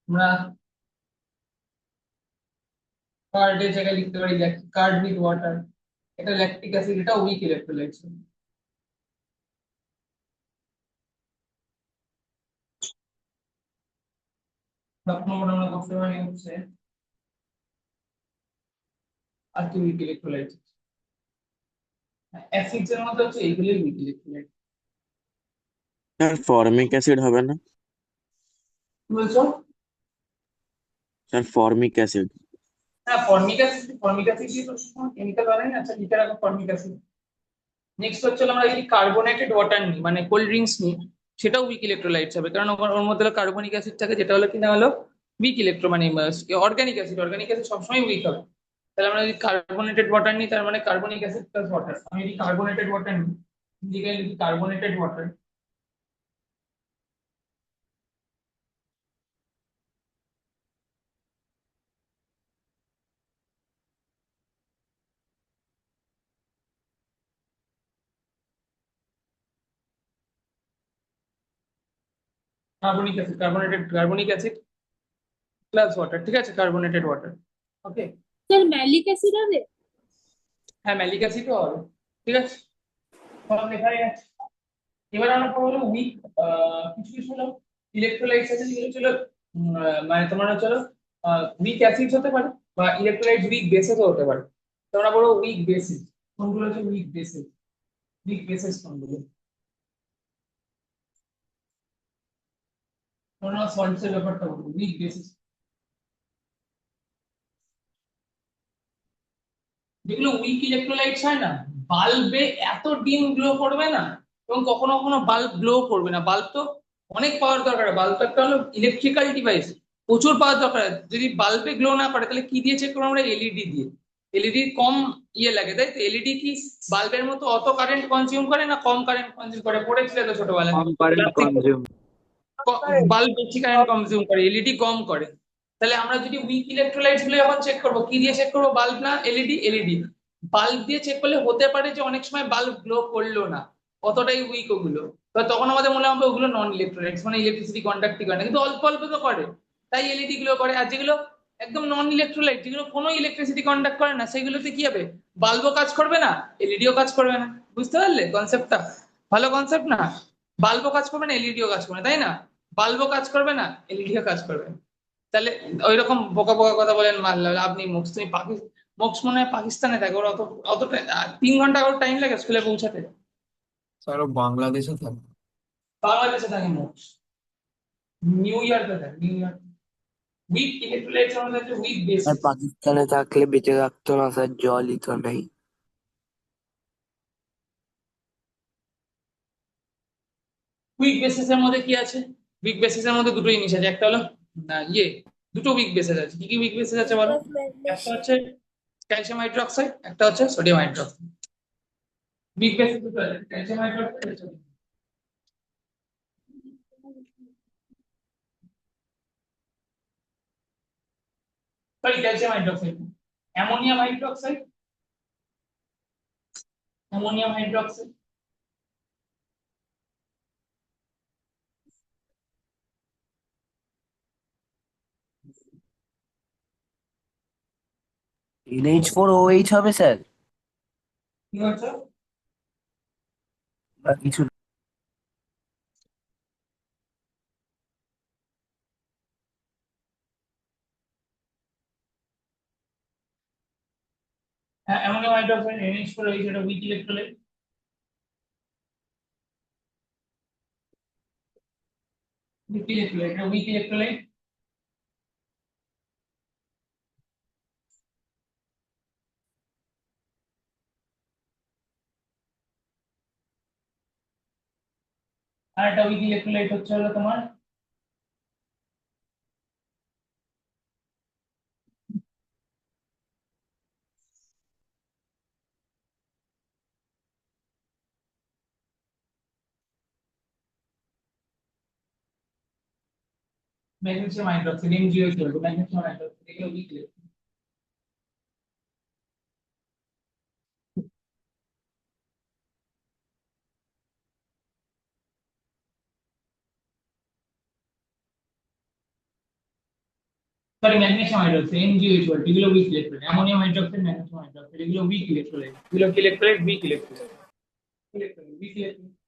আমরা কার্ডের জায়গায় লিখতে পারি কার্ড উইথ ওয়াটার, এটা ল্যাকটিক অ্যাসিড, এটা উইক ইলেকট্রোলাইট। সাত নম্বর আমরা করতে পারি হচ্ছে আর কি উইক ইলেকট্রোলাইট, অ্যাসিডস এর মধ্যে হচ্ছে এইগুলোই weak electrolyte. Sir formic acid হবে না? কি বলছো? Sir formic acid. হ্যাঁ, ফর্মিক অ্যাসিড দিয়ে তো কেমিক্যাল বানাই না, আচ্ছা লিখে রাখো ফর্মিক অ্যাসিড। নেক্সট হচ্ছে আমরা যদি কার্বোনেটেড ওয়াটার নিই, মানে কোল্ড ড্রিঙ্কস নিই, সেটাও উইক ইলেকট্রোলাইটস হবে, কারণ ওর মধ্যে হলো কার্বনিক অ্যাসিড থাকে, যেটা হলো কিনা হলো উইক ইলেকট্রো, মানে অর্গানিক অ্যাসিড সবসময় উইক হবে। তাহলে আমরা যদি কার্বোনেটেড ওয়াটার নিই, তার মানে কার্বনিক অ্যাসিড প্লাস ওয়াটার, আমি যদি কার্বোনেটেড ওয়াটার নিই, লিখে লিখি carbonated water, carbonic acid plus water, ঠিক আছে, কার্বোনেটেড ওয়াটার। ওকে, স্যার ম্যালিক অ্যাসিড হবে? হ্যাঁ ম্যালিক অ্যাসিডও হবে, ঠিক আছে, সব লেখাই আছে। এবার আমরা পড়বো উইক, কিছু কিছু হলো ইলেকট্রোলাইটস আছে যেগুলো ছিল, মানে তোমার হচ্ছে উইক অ্যাসিডস হতে পারে বা ইলেকট্রোলাইটস উইক বেসেসও হতে পারে। তোমরা বড় উইক বেসিস কোনগুলো হচ্ছে, উইক বেসিস কোনগুলো, তোমরা সল্টস এর ব্যাপারটা বলবো, উইক বেসিস যেগুলো উইক ইলেকট্রোলাইটস হয় না, বাল্বে এত ডিম গ্লো করবে না, এবং কখনো কখনো বাল্ব গ্লো করবে না। বাল্ব তো অনেক পাওয়ার দরকার, বাল্ব একটা হলো ইলেকট্রিক্যাল ডিভাইস, প্রচুর পাওয়ার দরকার। যদি বাল্বে গ্লো না করে তাহলে কি দিয়ে চেক করবো আমরা? এলইডি দিয়ে। এলইডি কম ইয়ে লাগে, তাই তো? এলইডি কি বাল্বের মতো অত কারেন্ট কনজিউম করে না কম কারেন্ট কনজিউম করে? পড়েছিলে তো ছোটবেলায়, কম কারেন্ট কনজিউম। বাল্ব বেশি কারেন্ট কনজিউম করে, এলইডি কম করে। তাহলে আমরা যদি উইক ইলেকট্রোলাইটস গুলো যখন চেক করবো, কি দিয়ে চেক করবো? বাল্ব না এলইডি? বাল্ব দিয়ে চেক করলে হতে পারে যে অনেক সময় বাল্ব গ্লো করলো না, কতটাই উইক ওগুলো, তখন আমাদের মনে হবে ওগুলো নন ইলেকট্রোলাইটস, মানে ইলেকট্রিসিটি কন্ডাক্টিং করে না, কিন্তু অল্প অল্প তো করে, তাই এলইডি গুলো করে। আর যেগুলো একদম নন ইলেকট্রোলাইট, যেগুলো কোনো ইলেকট্রিসিটি কন্ডাক্ট করে না, সেগুলোতে কি হবে? বাল্বও কাজ করবে না, এলইডিও কাজ করবে না। বুঝতে পারলে কনসেপ্টটা? ভালো কনসেপ্ট না? বাল্বও কাজ করবে না, এলইডিও কাজ করবে না, তাই না? বাল্বও কাজ করবে না, এলইডিও কাজ করবে না। তাহলে ওই রকম বোকা বোকা কথা বলেন আপনি মুখস, তুমি মুখস মনে হয় পাকিস্তানে থাকে, ওর অত 3 ঘন্টা ওর টাইম লাগে স্কুলে পৌঁছাতে। স্যার ও বাংলাদেশে থাকে। বাংলাদেশে থাকে মুখস, নিউ ইয়র্কে থাকে, নিউ ইয়র্ক। উইক ইলেকট্রোলাইটস আমাদের হচ্ছে উইক আর বেসিস। পাকিস্তানে থাকলে বেঁচে থাকতো না স্যার, জলই তো নেই। উইক বেসিসের মধ্যে কি আছে? উইক বেসিসের মধ্যে দুটো জিনিস আছে, একটা হলো দুটো উইক বেসিস আছে। কি কি উইক বেসিস আছে বলো? Of একটা magnesium. হচ্ছে ক্যালসিয়াম হাইড্রোক্সাইড, একটা হচ্ছে সোডিয়াম হাইড্রোক্সাইড। উইক বেসিস দুটো আছে, calcium hydroxide. Sorry calcium hydroxide, ammonium hydroxide, ammonium hydroxide. NH4OH হবে স্যার, কি হচ্ছে? বা কিছু? হ্যাঁ, অ্যামোনিয়াম হাইড্রোক্সাইড NH4OH, এটা উইক ইলেকট্রোলাইট, এটা উইক ইলেকট্রোলাইট। আর একটা উইক ইলেকট্রোলাইট হচ্ছে হলো তোমার magnesium hydroxide, MgO, magnesium hydroxide, এগুলো weak electrolyte. Sorry, magnesium hydroxide, MgO, এগুলো weak electrolyte. Ammonium hydroxide, magnesium hydroxide, এগুলো উইক ইলেকট্রোলাইট। এগুলো কি electrolyte? Weak electrolyte, weak electrolyte.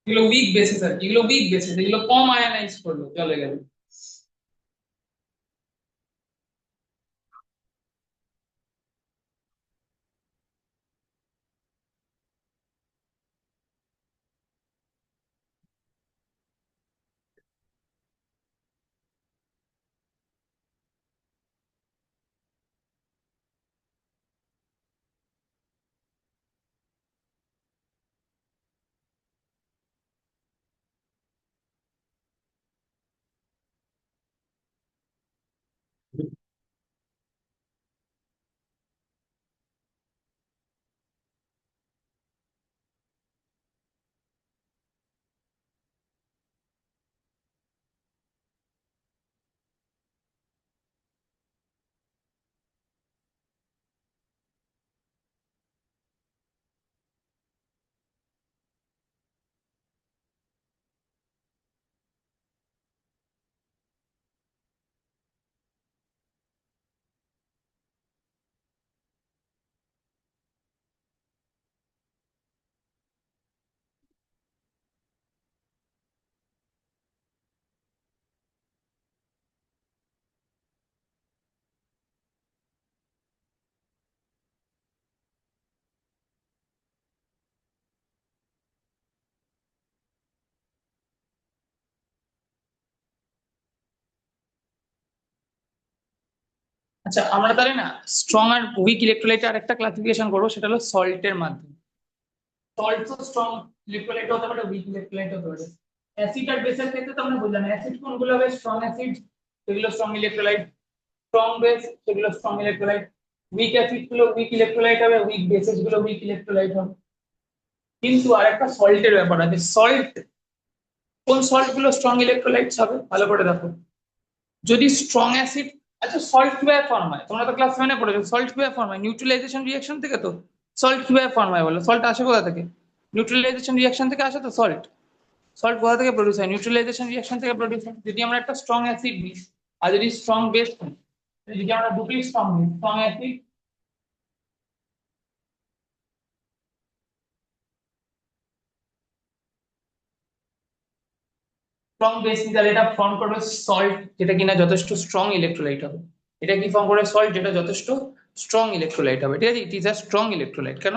এগুলো উইক বেসিস আর কি, এগুলো উইক বেসিস, এগুলো কম আয়নাইজ করলো, চলে গেল। আচ্ছা, আমরা তাহলে না স্ট্রং আর উইক ইলেকট্রোলাইট আর একটা ক্লাসিফিকেশন করবো, সেটা হলো সল্টের মাধ্যমে। সল্ট তো স্ট্রং ইলেকট্রোলাইট হতে পারে, উইক ইলেকট্রোলাইট হতে পারে। অ্যাসিড আর বেসের ক্ষেত্রে তো আমরা বললাম অ্যাসিড কোনগুলো হবে, স্ট্রং অ্যাসিড সেগুলো স্ট্রং ইলেকট্রোলাইট, স্ট্রং বেস সেগুলো স্ট্রং ইলেকট্রোলাইট, উইক অ্যাসিড গুলো উইক ইলেকট্রোলাইট হবে, উইক বেসেস গুলো উইক ইলেকট্রোলাইট হবে। কিন্তু আরেকটা সল্টের ব্যাপার আছে, সল্ট কোন সল্ট গুলো স্ট্রং ইলেকট্রোলাইটস হবে ভালো করে দেখো। যদি স্ট্রং অ্যাসিড, আচ্ছা সল্ট কিভাবে ফর্ম হয়, তোমরা তো ক্লাস 7 এ পড়েছো, সল্ট কিভাবে ফর্ম হয়? নিউট্রালাইজেশন রিঅ্যাকশন থেকে। তো সল্ট কিভাবে ফর্ম হয় বলো? সল্ট আসে কোথা থেকে? নিউট্রালাইজেশন রিঅ্যাকশন থেকে আসে তো সল্ট। সল্ট কোথা থেকে প্রডিউস হয়? নিউট্রালাইজেশন রিঅ্যাকশন থেকে প্রডিউস হয়। যদি আমরা একটা স্ট্রং অ্যাসিড নিই আর যদি স্ট্রং বেস নিই, যদি আমরা দুটোই স্ট্রং নিই, স্ট্রং অ্যাসিড স্ট্রং বেস নিই, তাহলে এটা ফর্ম করবে সল্ট, যেটা কিনা যথেষ্ট স্ট্রং ইলেকট্রোলাইট হবে। এটা কি ফর্ম করে? সল্ট, যেটা যথেষ্ট স্ট্রং ইলেকট্রোলাইট হবে। ঠিক আছে, it is a strong electrolyte. কেন?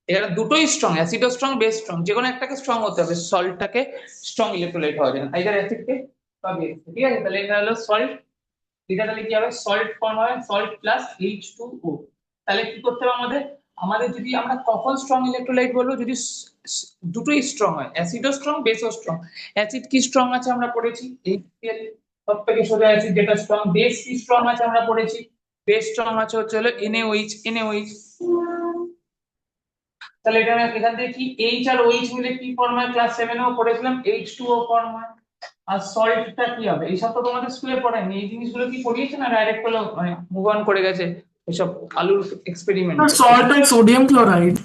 এরা দুটোই স্ট্রং, অ্যাসিডও স্ট্রং, বেস স্ট্রং, যে কোনো একটাকে স্ট্রং হতে হবে, সল্টটাকে স্ট্রং ইলেকট্রোলাইট হওয়া যায় না, আইদার অ্যাসিডকে বা বেস। ঠিক আছে, তাহলে এটা হলো সল্ট। এটা তাহলে কি হবে? সল্ট ফর্ম হবে, সল্ট প্লাস H2O। তাহলে কি করতে হবে আমাদের? আমাদের যদি আমরা কখন স্ট্রং ইলেকট্রোলাইট বলবো? যদি দুটোই স্ট্রং হয়, অ্যাসিডও স্ট্রং, বেসও স্ট্রং। অ্যাসিড কি স্ট্রং আছে আমরা পড়েছি, HCl, সবথেকে সোজা অ্যাসিড যেটা স্ট্রং। বেস কি স্ট্রং আছে আমরা পড়েছি, বেস স্ট্রং আছে হচ্ছে হলো NaOH। তাহলে এটা এখান থেকে কি H আর OH মিলে কি ফর্ম হয়? ক্লাস 7 এও পড়েছিলাম, H2O ফর্ম হয়। আর সল্টটা কি হবে? এইসব তো তোমাদের স্কুলে পড়ায়নি, এই জিনিসগুলো কি পড়িয়েছে না ডাইরেক্ট হলো মানে মুভ অন করে গেছে এসব আলুর experiment? Salt and sodium chloride.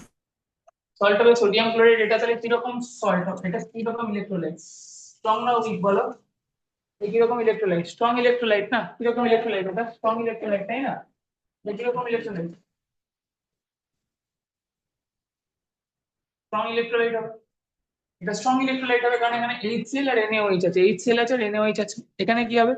Salt হবে সোডিয়াম ক্লোরাইড, এটা তাহলে কিরকম সল্ট হবে? এটা কিরকম ইলেকট্রোলাইট? স্ট্রং না উইক বলো? এই কিরকম ইলেকট্রোলাইট? স্ট্রং ইলেকট্রোলাইট না? কিরকম ইলেকট্রোলাইট? এটা স্ট্রং ইলেকট্রোলাইট তাই না? এটা কিরকম ইলেকট্রোলাইট? স্ট্রং ইলেকট্রোলাইট হবে। এটা স্ট্রং ইলেকট্রোলাইট হবে কারণ এখানে HCl আর NaOH আছে, HCl আছে আর NaOH আছে। এখানে কি হবে?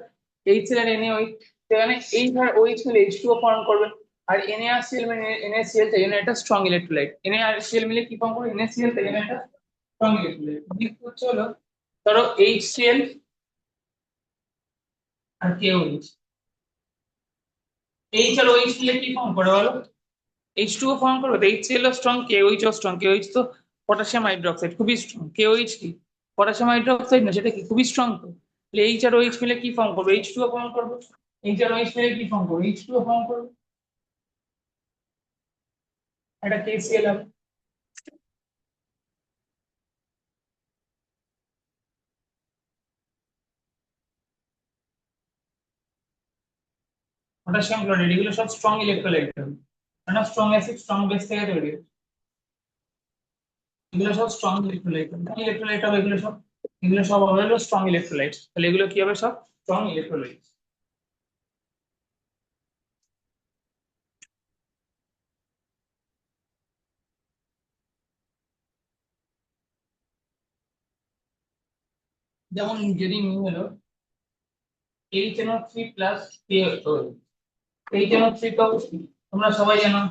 HCl আর NaOH, এখানে এই ধর OH মিলে H2O ফর্ম করবে, আর NaCl মানে NaCl, তাই জন্য এটা স্ট্রং ইলেকট্রোলাইট। NaCl মিলে কি ফর্ম করবে? NaCl, তাই জন্য এটা স্ট্রং ইলেকট্রোলাইট। নেক্সট হচ্ছে হলো ধরো HCl আর KOH, H আর OH মিলে কি ফর্ম করে বলো? H2O ফর্ম করবে। তো HCl ও স্ট্রং, KOH ও স্ট্রং। KOH তো পটাশিয়াম হাইড্রোক্সাইড, খুবই স্ট্রং। KOH কি পটাশিয়াম হাইড্রোক্সাইড না? সেটা কি খুবই স্ট্রং। তো তাহলে H আর OH মিলে কি ফর্ম করবে? H2O ফর্ম করবে। H আর OH মিলে কি ফর্ম করবে? H2O ফর্ম করবে। এটা KCl হবে। পটাশিয়াম ক্লোরাইড, এগুলো সব স্ট্রং ইলেকট্রোলাইট হবে, মানে স্ট্রং অ্যাসিড স্ট্রং বেস থেকে তৈরি হয়। এগুলো সব স্ট্রং ইলেকট্রোলাইট হবে। কি ইলেকট্রোলাইট হবে এগুলো সব? এগুলো সব হবে হলো স্ট্রং ইলেকট্রোলাইট। তাহলে এগুলো কি হবে? সব স্ট্রং ইলেকট্রোলাইট। যেমন যদি নিউ হলো HNO3 প্লাস HNO3 তো তোমরা সবাই জানো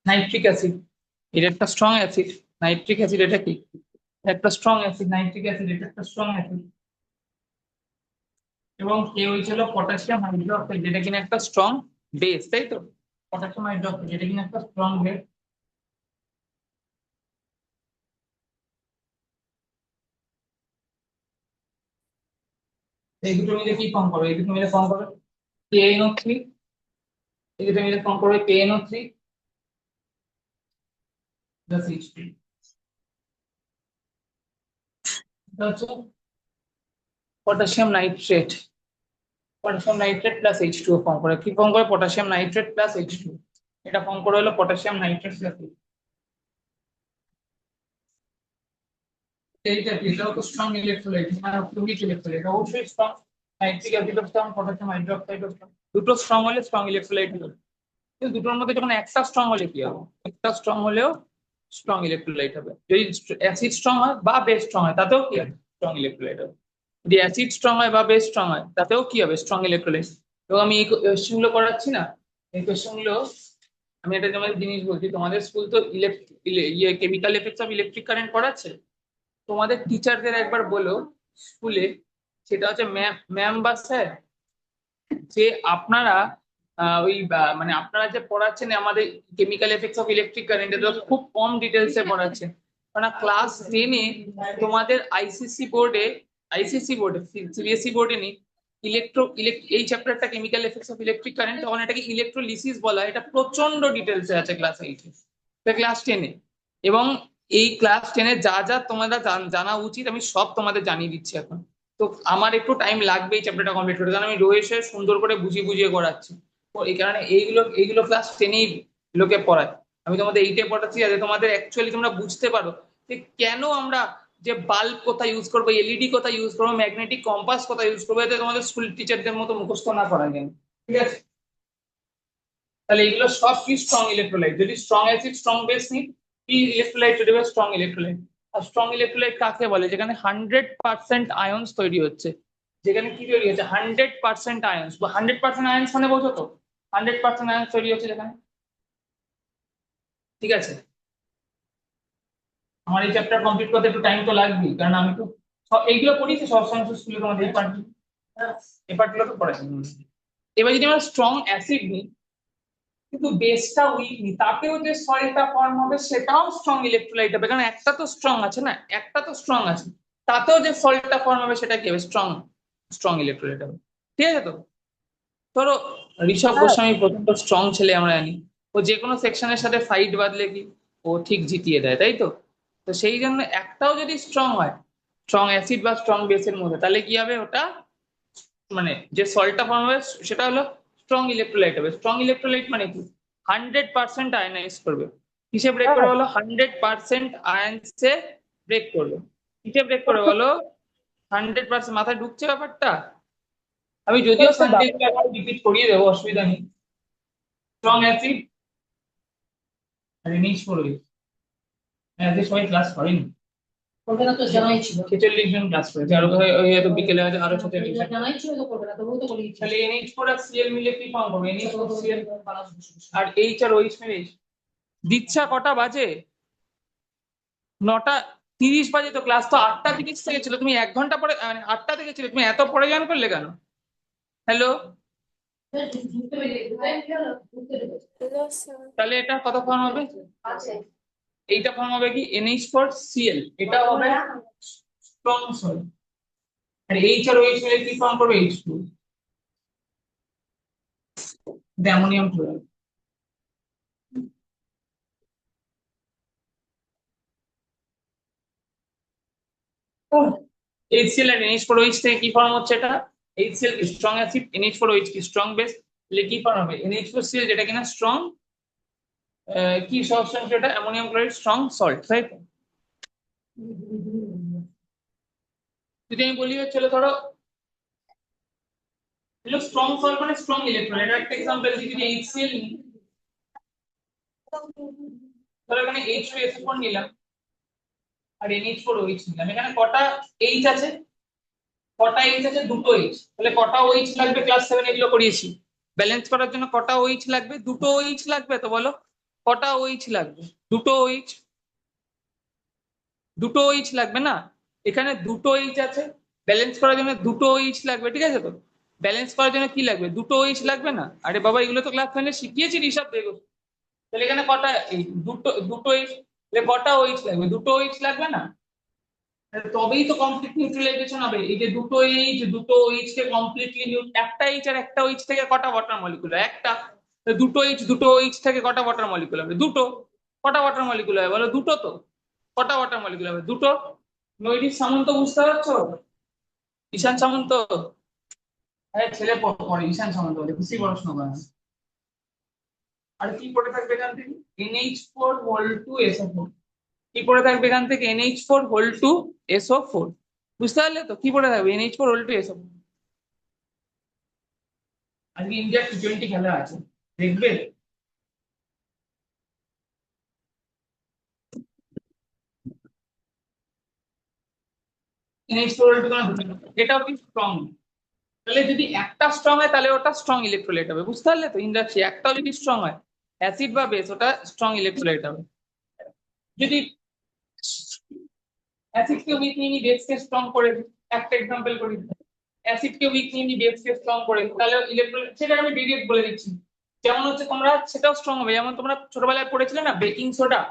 নাইট্রিক অ্যাসিড, এটা একটা স্ট্রং অ্যাসিড। নাইট্রিক অ্যাসিড এটা কি একটা স্ট্রং অ্যাসিড, নাইট্রিক অ্যাসিড এটা একটা স্ট্রং অ্যাসিড। এবং KOH হলো পটাশিয়াম হাইড্রোক্সাইড, যেটা কিনা একটা স্ট্রং বেস, তাই তো? পটাশিয়াম হাইড্রোক্সাইড যেটা কিনা একটা স্ট্রং বেস। এই দুটো মিলে কি ফর্ম করবে? এই দুটো মিলে ফর্ম করবে KNO3, এই দুটো মিলে ফর্ম করবে KNO3 প্লাস H2। এটা হচ্ছে potassium nitrate, potassium nitrate plus H2O form করে। কি ফর্ম করে? Potassium nitrate plus H2O। এটা ফর্ম করে হলো পটাশিয়াম নাইট্রেট প্লাস H2O। এইটা এটাও তো স্ট্রং ইলেকট্রোলাইট, মানে ফ্লুইড ইলেকট্রোলাইট, অবশ্যই strong. Nitric acid strong, potassium hydroxide strong. দুটো স্ট্রং হলে স্ট্রং ইলেকট্রোলাইট হবে। কিন্তু দুটোর মধ্যে যখন একটা স্ট্রং হলে কি হবে? একটা স্ট্রং হলেও স্ট্রং ইলেকট্রোলাইট হবে। যদি অ্যাসিড স্ট্রং হয় বা বেস স্ট্রং হয় তাতেও কি হবে? স্ট্রং ইলেকট্রোলাইট হবে। যদি অ্যাসিড স্ট্রং হয় বা বেস স্ট্রং হয় তাতেও কি হবে? Strong electrolyte. এবং আমি এই কোয়েশ্চেনগুলো করাচ্ছি না, এই কোয়েশ্চেনগুলো আমি একটা তোমাদের জিনিস বলছি, তোমাদের স্কুল তো chemical effects of electric current পড়াচ্ছে। তোমাদের টিচারদের একবার বলো স্কুলে, সেটা হচ্ছে ম্যাম বা স্যার, যে আপনারা মানে আপনারা যে পড়াচ্ছেন আমাদের chemical effects of electric current, এটা খুব কম ডিটেলসে পড়াচ্ছেন। কারণ ক্লাস 10-এ তোমাদের আইসিসি বোর্ডে সিবিএসই বোর্ডে নেই এই চ্যাপ্টারটা chemical effects of electric current, তখন এটাকে ইলেকট্রোলিসিস বলা হয়। এটা প্রচন্ড ডিটেলসে আছে ক্লাস 8-এ, ক্লাস 10-এ। এবং এই ক্লাস 10-এ যা যা তোমাদের জানা উচিত আমি সব তোমাদের জানিয়ে দিচ্ছি এখন। তো আমার একটু টাইম লাগবে এই চ্যাপ্টারটা কমপ্লিট করতে, কারণ আমি রয়েছে সুন্দর করে বুঝিয়ে বুঝিয়ে করাচ্ছি। তো এই কারণে এইগুলো ক্লাস 10-এই লোকে পড়ায়। আমি তোমাদের 8-এ পড়াচ্ছি যাতে তোমাদের অ্যাকচুয়ালি তোমরা বুঝতে পারো যে কেন আমরা যে বাল্ব কোথায় ইউজ করবো, এলইডি কোথায় ইউজ করবো, ম্যাগনেটিক কম্পাস কোথায় ইউজ করবো, যাতে তোমাদের স্কুল টিচারদের মতো মুখস্থ না করা যায়। ঠিক আছে? তাহলে এগুলো সব কি স্ট্রং ইলেকট্রোলাইট। যদি স্ট্রং অ্যাসিড স্ট্রং বেস নিই, কি ইলেকট্রোলাইট তৈরি হবে? Strong electrolyte. আর স্ট্রং ইলেকট্রোলাইট কাকে বলে? যেখানে 100% আয়ন্স তৈরি হচ্ছে, যেখানে কি তৈরি হচ্ছে 100% আয়ন্স। 100% আয়ন্স মানে বোঝো তো? 100% আয়ন্স তৈরি হচ্ছে যেখানে। ঠিক আছে? আমার এই চ্যাপ্টার কমপ্লিট করতে একটু টাইম তো লাগবেই, কারণ আমি তো এইগুলো পড়িয়েছি সব সময় স্কুলে, তোমাদের এই পার্টগুলো তো পড়াচ্ছি। এবার যদি আমরা স্ট্রং অ্যাসিড নিই কিন্তু বেসটা উইক নি, তাতেও যে সল্টটা ফর্ম হবে সেটাও স্ট্রং ইলেকট্রোলাইট হবে, কারণ একটা তো স্ট্রং আছে না, একটা তো স্ট্রং আছে, তাতেও যে সল্টটা ফর্ম হবে সেটা কি হবে? স্ট্রং ইলেকট্রোলাইট হবে। ঠিক আছে? তো ধরো ঋষভ গোস্বামী প্রচন্ড স্ট্রং ছেলে, আমরা জানি। ও যে কোনো সেকশনের সাথে ফাইট বাঁধলে কি ও ঠিক জিতিয়ে দেয়, তাই তো? তো সেই জন্য একটাও যদি স্ট্রং হয়, স্ট্রং অ্যাসিড বা স্ট্রং বেসের মধ্যে, তাহলে কি হবে ওটা, মানে যে সল্টটা ফর্ম হবে সেটা হলো স্ট্রং ইলেকট্রোলাইট হবে। স্ট্রং ইলেকট্রোলাইট মানে কি 100% আয়নাইজ করবে। কিসে ব্রেক হ্যাঁ। করে বলো? 100% আয়নসে ব্রেক করবে। কিসে ব্রেক করে বলো? 100%। মাথায় ঢুকছে ব্যাপারটা? আমি যদিও একটা সানডে রিপিট করিয়ে দেবো, অসুবিধা নেই। স্ট্রং অ্যাসিড আর NH4OH, আজকে সবাই ক্লাস করেনি, কলকাতা তো জানাই ছিল, 46 জন ক্লাস করেছে, আর ওই হয়তো বিকেলে হয়তো আরো 46 জন। জানাই ছিল তো কলকাতা, তবুও তো বলি তাহলে NH4 আর Cl মিলে কি ফর্ম করবে? NH4Cl আর H আর OH মিলে দিচ্ছা কটা বাজে? 9:30 বাজে তো, ক্লাস তো 8:30 থেকে ছিল, তুমি 1 ঘন্টা পরে, মানে 8টা থেকে ছিল, তুমি এত পরে জয়েন করলে কেন? হ্যালো, তাহলে এটা কত ফর্ম হবে? এইটা ফর্ম হবে কি NH4Cl, এটা হবে স্ট্রং সল্ট, আর H আর OH মিলে কি ফর্ম করবে? H2, ammonium chloride. HCl আর NH4OH থেকে কি ফর্ম হচ্ছে? এটা HCl কি স্ট্রং অ্যাসিড, NH4OH কি স্ট্রং বেস, তাহলে কি ফর্ম হবে? NH4Cl যেটা কিনা স্ট্রং কি সাবস্টেন্স, এটা অ্যামোনিয়াম ক্লোরাইড স্ট্রং সল্ট, তাই তো? যদি আমি বলি হচ্ছে ধরো স্ট্রং সল্ট মানে স্ট্রং ইলেকট্রন, এটা একটা এক্সাম্পল দিই। যদি HCl নিই, ধরো এখানে H2SO4 নিলাম আর NH4OH নিলাম, এখানে কটা H আছে? কটা H আছে? দুটো H। তাহলে কটা OH লাগবে? ক্লাস 7 এগুলো করিয়েছি। ব্যালেন্স করার জন্য কটা OH লাগবে? দুটো OH লাগবে, তো বলো কটা OH লাগবে? দুটো OH, দুটো OH লাগবে না? এখানে দুটো OH আছে, ব্যালেন্স করার জন্য দুটো OH লাগবে, ঠিক আছে? তো ব্যালেন্স করার জন্য কি লাগবে? দুটো OH লাগবে না? আরে বাবা, এগুলো তো ক্লাস 7 শিখিয়েছি হিসাব দেখো। তাহলে এখানে কটা দুটো H, তাহলে কটা OH লাগবে? দুটো OH লাগবে না? তবেই তো কমপ্লিট নিউট্রালাইজেশন হবে। এই যে দুটো H কে কমপ্লিটলি একটা H আর একটা OH থেকে কটা ওয়াটার মলিকুল হয়? একটা। দুটো H থেকে কটা ওয়াটার মলিকুল হবে? দুটো। কটা ওয়াটার মলিকুল হবে বলো? দুটো। তো কটা ওয়াটার মলিকুল হবে? দুটো। নৈরিক সামন্ত বুঝতে পারছো? ঈশান সামন্ত, আরে ছেলে পড়ে ঈশান সামন্ত বলে, খুশি পড়াশোনা করে। আর কি পড়ে থাকবে এখান থেকে? NH4 কি পড়ে থাকবে এখান থেকে? NH4 বুঝতে পারলে তো? কি পড়ে থাকবে? NH4 আজকে ইন্ডিয়া T20 খেলা আছে, দেখবে? NH4 এটাও কি স্ট্রং? তাহলে যদি একটা স্ট্রং হয় তাহলে ওটা স্ট্রং ইলেকট্রোলাইট হবে, বুঝতে পারলে তো? ইন্ডাস্ট্রি একটাও যদি স্ট্রং হয়, অ্যাসিড বা বেস, ওটা স্ট্রং ইলেকট্রোলাইট হবে। যদি অ্যাসিড কে উইক নিয়ে বেস কে স্ট্রং করে, একটা এক্সাম্পল করি, অ্যাসিড কে উইক নিয়ে বেস কে স্ট্রং করে, তাহলে ইলেকট্রোলাইট, সেটা আমি ডিরেক্ট বলে দিচ্ছি। যেমন হচ্ছে তোমরা সেটাও স্ট্রং হবে, যেমন তোমরা ছোটবেলায় পড়েছিলে না বেকিং সোডা,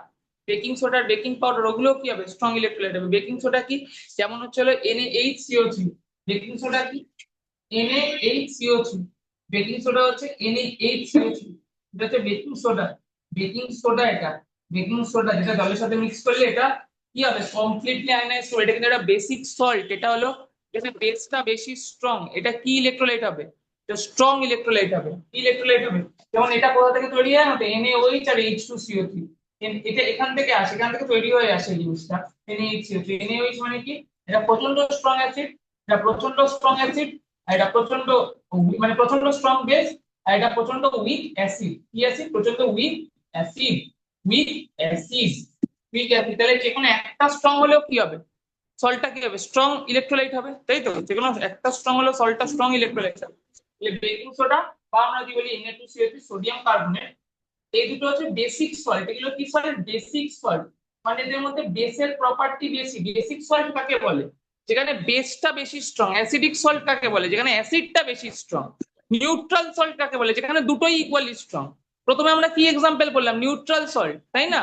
বেকিং পাউডার, ওগুলো কি হবে? স্ট্রং ইলেকট্রোলাইট হবে। বেকিং সোডা কি? যেমন হচ্ছে হলো NaHCO3, বেকিং সোডা কি? NaHCO3, বেকিং সোডা হচ্ছে NaHCO3, এটা হচ্ছে বেকিং সোডা। এটা বেকিং সোডা যেটা জলের সাথে মিক্স করলে এটা কি হবে? কমপ্লিটলি আয়নাইজ হবে। এটা কিন্তু একটা বেসিক সল্ট, এটা হলো যেখানে বেসটা বেশি স্ট্রং, এটা কি ইলেকট্রোলাইট হবে? এটা স্ট্রং ইলেকট্রোলাইট হবে। কি ইলেকট্রোলাইট হবে? যেমন এটা কোথা থেকে তৈরি হয়? NaOH আর H2CO3, এটা এখান থেকে আসে, এখান থেকে তৈরি হয়ে আসে এই জিনিসটা NaHCO3। NaOH মানে কি? এটা প্রচন্ড স্ট্রং অ্যাসিড, এটা প্রচন্ড স্ট্রং অ্যাসিড, আর এটা প্রচন্ড মানে প্রচন্ড স্ট্রং বেস, আর এটা প্রচন্ড উইক অ্যাসিড। কি অ্যাসিড? প্রচন্ড উইক অ্যাসিড, তাহলে যে কোনো একটা স্ট্রং হলেও কি হবে? সল্টটা কি হবে? স্ট্রং ইলেকট্রোলাইট হবে, তাই তো? যে কোনো একটা স্ট্রং হলেও সল্টটা স্ট্রং ইলেকট্রোলাইট হবে। বেকিং সোডা বা আমরা যদি বলি Na2CO3, সোডিয়াম কার্বনেট, এই দুটো হচ্ছে বেসিক সল্ট। এগুলো কি সল্ট? বেসিক সল্ট, মানে এদের মধ্যে বেসের প্রপার্টি বেশি। বেসিক সল্ট কাকে বলে? যেখানে বেসটা বেশি স্ট্রং। অ্যাসিডিক সল্ট কাকে বলে? যেখানে অ্যাসিডটা বেশি স্ট্রং। নিউট্রাল সল্ট কাকে বলে? যেখানে দুটোই ইকুয়ালি স্ট্রং। প্রথমে আমরা কি এক্সাম্পল বললাম? নিউট্রাল সল্ট, তাই না?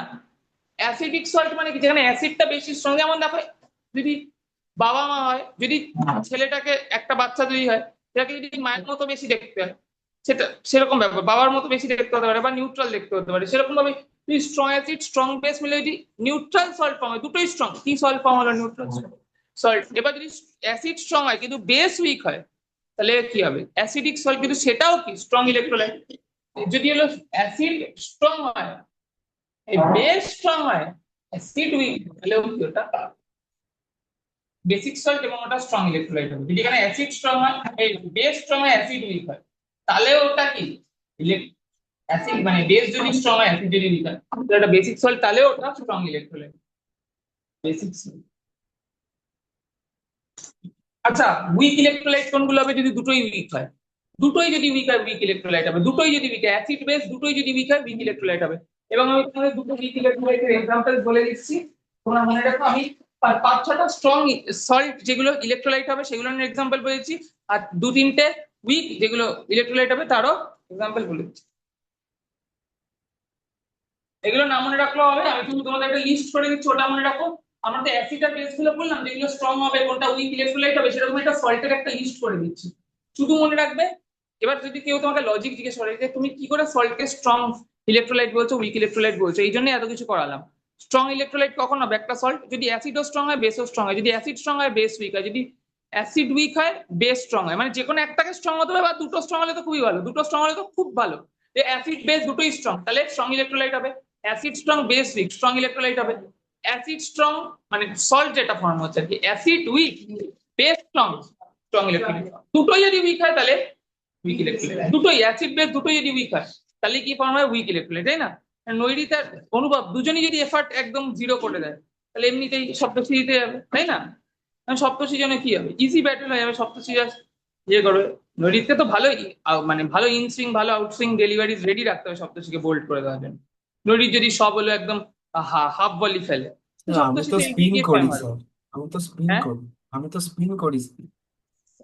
অ্যাসিডিক সল্ট মানে কি? যেখানে অ্যাসিডটা বেশি স্ট্রং। যেমন দেখো, যদি বাবা মা হয়, যদি ছেলেটাকে, একটা বাচ্চা যদি হয়, সেটাকে যদি মায়ের মতো বেশি দেখতে হয়, সেটা সেরকম ব্যাপার, বাবার মতো বেশি দেখতে হতে পারে বা নিউট্রাল দেখতে হতে পারে। সেরকম ভাবে স্ট্রং অ্যাসিড স্ট্রং বেস মিলে যদি নিউট্রাল সল্ট ফর্ম হয়, দুটোই স্ট্রং, কি সল্ট ফর্ম হলো? Neutral salt. সল্ট। এবার যদি অ্যাসিড স্ট্রং হয় কিন্তু বেস উইক হয় তাহলে কি হবে? অ্যাসিডিক সল্ট, কিন্তু সেটাও কি স্ট্রং ইলেকট্রোলাইট। যদি হলো অ্যাসিড স্ট্রং হয়, এই বেস স্ট্রং হয়, অ্যাসিড উইক তাহলে কি ওটা বেসিক সল্ট এবং ওটা স্ট্রং ইলেকট্রোলাইট হবে। যদি এখানে অ্যাসিড স্ট্রং হয়, এই বেস স্ট্রং হয়, অ্যাসিড উইক হয়, তাহলে ওটা কি অ্যাসিড মানে বেস যদি স্ট্রং হয়, অ্যাসিড যদি উইক হয়, তাহলে ওটা বেসিক সল্ট, তাহলে ওটা স্ট্রং ইলেকট্রোলাইট বেসিক সল্ট। আচ্ছা, উইক ইলেকট্রোলাইট কোনগুলো হবে? যদি দুটোই উইক হয়, দুটোই যদি উইক হয় উইক ইলেকট্রোলাইট হবে, দুটোই যদি উইক হয় অ্যাসিড বেস, দুটোই যদি উইক হয় উইক ইলেকট্রোলাইট হবে। এবং আমি তোমাদের দুটো উইক ইলেকট্রোলাইটের এক্সাম্পল বলে দিচ্ছি, তোমরা মনে রাখো। আমি পাঁচ ছটা স্ট্রং সল্ট যেগুলো ইলেকট্রোলাইট হবে সেগুলোর এক্সাম্পল বলেছি, আর দু তিনটে উইক যেগুলো ইলেকট্রোলাইট হবে তারও এক্সাম্পল বলে দিচ্ছি। এগুলো না মনে রাখলেও হবে, আমি কিন্তু তোমাদের একটা লিস্ট করে দিচ্ছি, ওটা মনে রাখো। আমরা তো অ্যাসিড আর বেস গুলো বললাম, যেগুলো স্ট্রং হবে, কোনটা উইক ইলেকট্রোলাইট হবে, সেরকম একটা সল্টের একটা লিস্ট করে দিচ্ছি, শুধু মনে রাখবে। এবার যদি কেউ তোমাকে লজিক জিজ্ঞেস করে যে তুমি কি করে সল্টকে স্ট্রং ইলেকট্রোলাইট বলছো, উইক ইলেকট্রোলাইট বলছো, এই জন্য এত কিছু করালাম। স্ট্রং ইলেকট্রোলাইট কখন হবে একটা সল্ট? যদি অ্যাসিডও স্ট্রং হয়, বেসও স্ট্রং হয়। যদি অ্যাসিড স্ট্রং হয়, বেস উইক হয়। যদি অ্যাসিড উইক হয়, বেস স্ট্রং হয়। মানে যে কোনো একটাকে স্ট্রং হতে হবে, বা দুটো স্ট্রং হলে তো খুবই ভালো, দুটো স্ট্রং হলে তো খুব ভালো। যে অ্যাসিড বেস দুটোই স্ট্রং, তাহলে স্ট্রং ইলেকট্রোলাইট হবে। Acid strong base weak, strong electrolyte হবে। অ্যাসিড স্ট্রং মানে সল্ট যেটা ফর্ম হচ্ছে আর কি, acid weak, base strong, strong electrolyte. দুটোই যদি উইক হয় তাহলে উইক ইলেকট্রোলাইট। দুটোই অ্যাসিড বেস দুটোই যদি উইক হয় তাহলে কি ফর্ম হয়? উইক ইলেকট্রোলাইট, তাই না? নৈরিত আর অনুভব দুজনই যদি এফার্ট একদম জিরো করে দেয় তাহলে এমনিতেই সপ্তর্ষিতে যাবে, তাই না? সপ্তর্ষি জনে কি হবে? ইজি ব্যাটেল হয়ে যাবে, সপ্তর্ষি ইয়ে করবে। নৈরিতকে তো ভালো মানে ভালো ইনসুইং ভালো আউটসুইং ডেলিভারিজ রেডি রাখতে হবে সপ্তর্ষিকে বোল্ড করে দেওয়ার জন্য। নৈরিত যদি সব হলো একদম হাফ বলি ফেলে, আমি তো সপ্তর্ষিতে স্পিন এগিয়ে করি মারবে। স্যার, আমি তো স্পিন হ্যাঁ, করি, আমি তো স্পিন করি।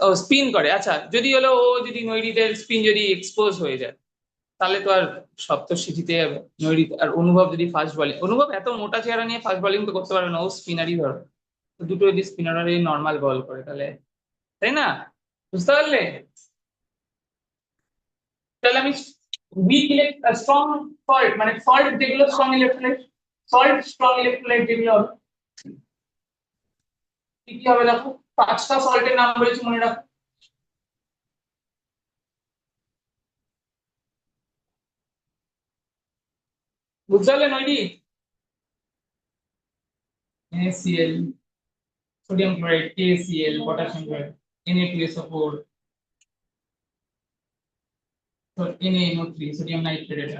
ও স্পিন করে। আচ্ছা, যদি হলো ও যদি নৈরিতের স্পিন যদি এক্সপোজ হয়ে যায় তাহলে তো আর সপ্তর্ষি জিতে যাবে। নৈরিত আর অনুভব যদি ফাস্ট বলিং, অনুভব এত মোটা চেহারা নিয়ে ফাস্ট বলিং তো করতে পারবে না, ও স্পিনারই ধরো। তো দুটো যদি স্পিনার নর্মাল বল করে তাহলে, তাই না? বুঝতে পারলে? তাহলে আমি উইক স্ট্রং সল্ট মানে সল্ট যেগুলো strong electrolyte, salt strong electrolyte যেগুলো হবে কি কি হবে দেখো। পাঁচটা সল্টের নাম বলেছি, মনে রাখো। বুঝতে পারলে নইডি? NaCl, sodium chloride, KCl, potassium chloride, Na2SO4, NaNO3, sodium nitrate.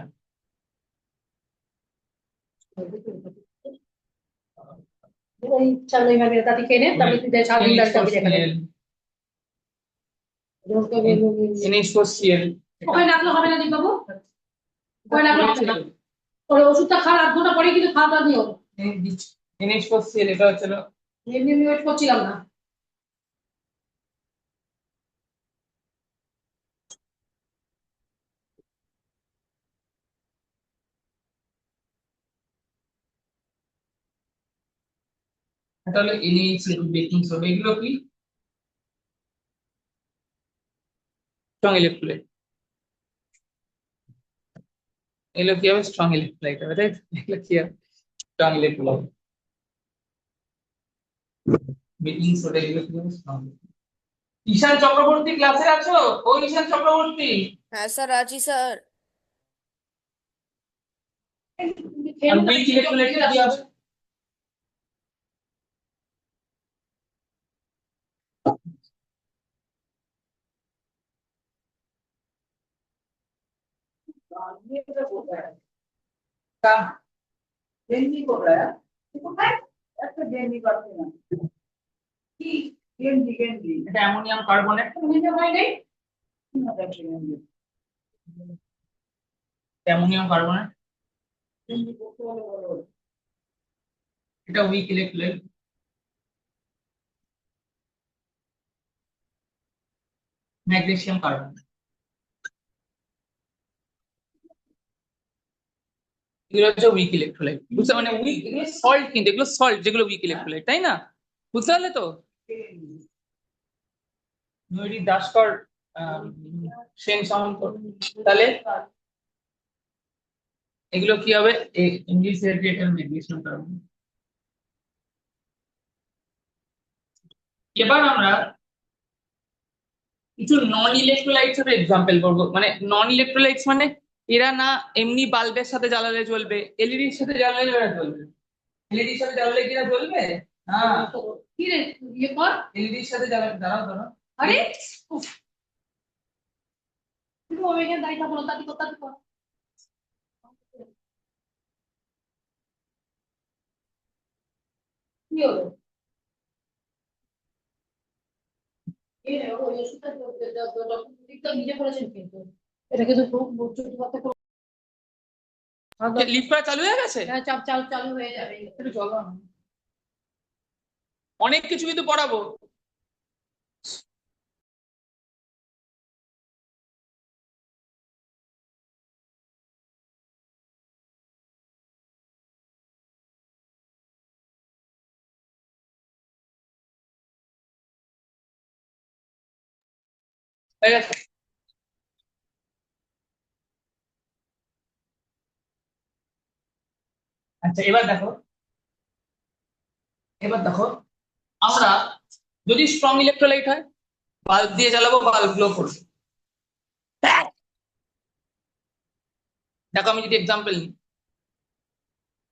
ওই চাল এভাবে তাতে কেনে তারপরে তুই দেখ সারাদিন ডাল চাবি দেখালে NH4Cl, ওখানে রাখলে হবে না দীপবাবু, ওখানে রাখলে হবে না। ওর ওষুধটা খাওয়ার 8 ঘন্টা পরে কিন্তু খাওয়া দাওয়া দিও। NH4Cl এটা হচ্ছে এমনি আমি ওয়েট করছিলাম না। এটা হলো NaCl, বেকিং সোডা। এগুলো কি স্ট্রং ইলেকট্রোলাইট, এগুলো কি হবে? স্ট্রং ইলেকট্রোলাইট হবে, তাই তো? এগুলো কি হবে? Strong electrolyte. বেকিং সোডা এগুলো কি হবে? স্ট্রং। ঈশান চক্রবর্তী ক্লাসে আছো? ও ঈশান চক্রবর্তী, হ্যাঁ স্যার, আছি স্যার। আর উইক ইলেকট্রোলাইট কি হবে? এটা অ্যামোনিয়াম কার্বনেট, অ্যামোনিয়াম কার্বনেট। এটা উইক ইলেকট্রোলাইট। ম্যাগনেসিয়াম কার্বনেট, এগুলো হচ্ছে উইক ইলেকট্রোলাইট। বুঝতে মানে উইক, এগুলো সল্ট, কিন্তু এগুলো সল্ট যেগুলো উইক ইলেকট্রোলাইট, তাই না? বুঝতে পারলে তো? নৈরি দাসকর, সেন সামন্ত, তাহলে এগুলো কি হবে? English magnesium carbonate. এবার আমরা কিছু নন ইলেকট্রোলাইটস এর এক্সাম্পল করবো। মানে নন ইলেকট্রোলাইটস মানে এরা না এমনি বাল্বের সাথে জ্বালালে চলবে, এলইডির সাথে জ্বালালে এরা জ্বলবে। এলইডির সাথে জ্বালালে কি এরা জ্বলবে? হ্যাঁ, কি রে ইয়ে কর এলইডির সাথে জ্বালালে, দাঁড়াও দাঁড়াও, আরে উফ, তুমি ওইখানে দাঁড়িয়ে থাকো না, তাড়াতাড়ি কর। কি হলো? এই রে, ওই ওষুধটা ডক্টর নিজে করেছেন কিন্তু এটা কিন্তু লিফট করা চালু হয়ে গেছে, চাপ চালু চালু হয়ে যাবে। একটু চলো, অনেক কিছু কিন্তু পড়াবো। হয়ে গেছে। আচ্ছা এবার দেখো আমরা যদি স্ট্রং ইলেকট্রোলাইট হয়, বাল্ব দিয়ে জ্বালাবো, বাল্ব গ্লো করবে। দেখো আমি যদি এক্সাম্পল নিই,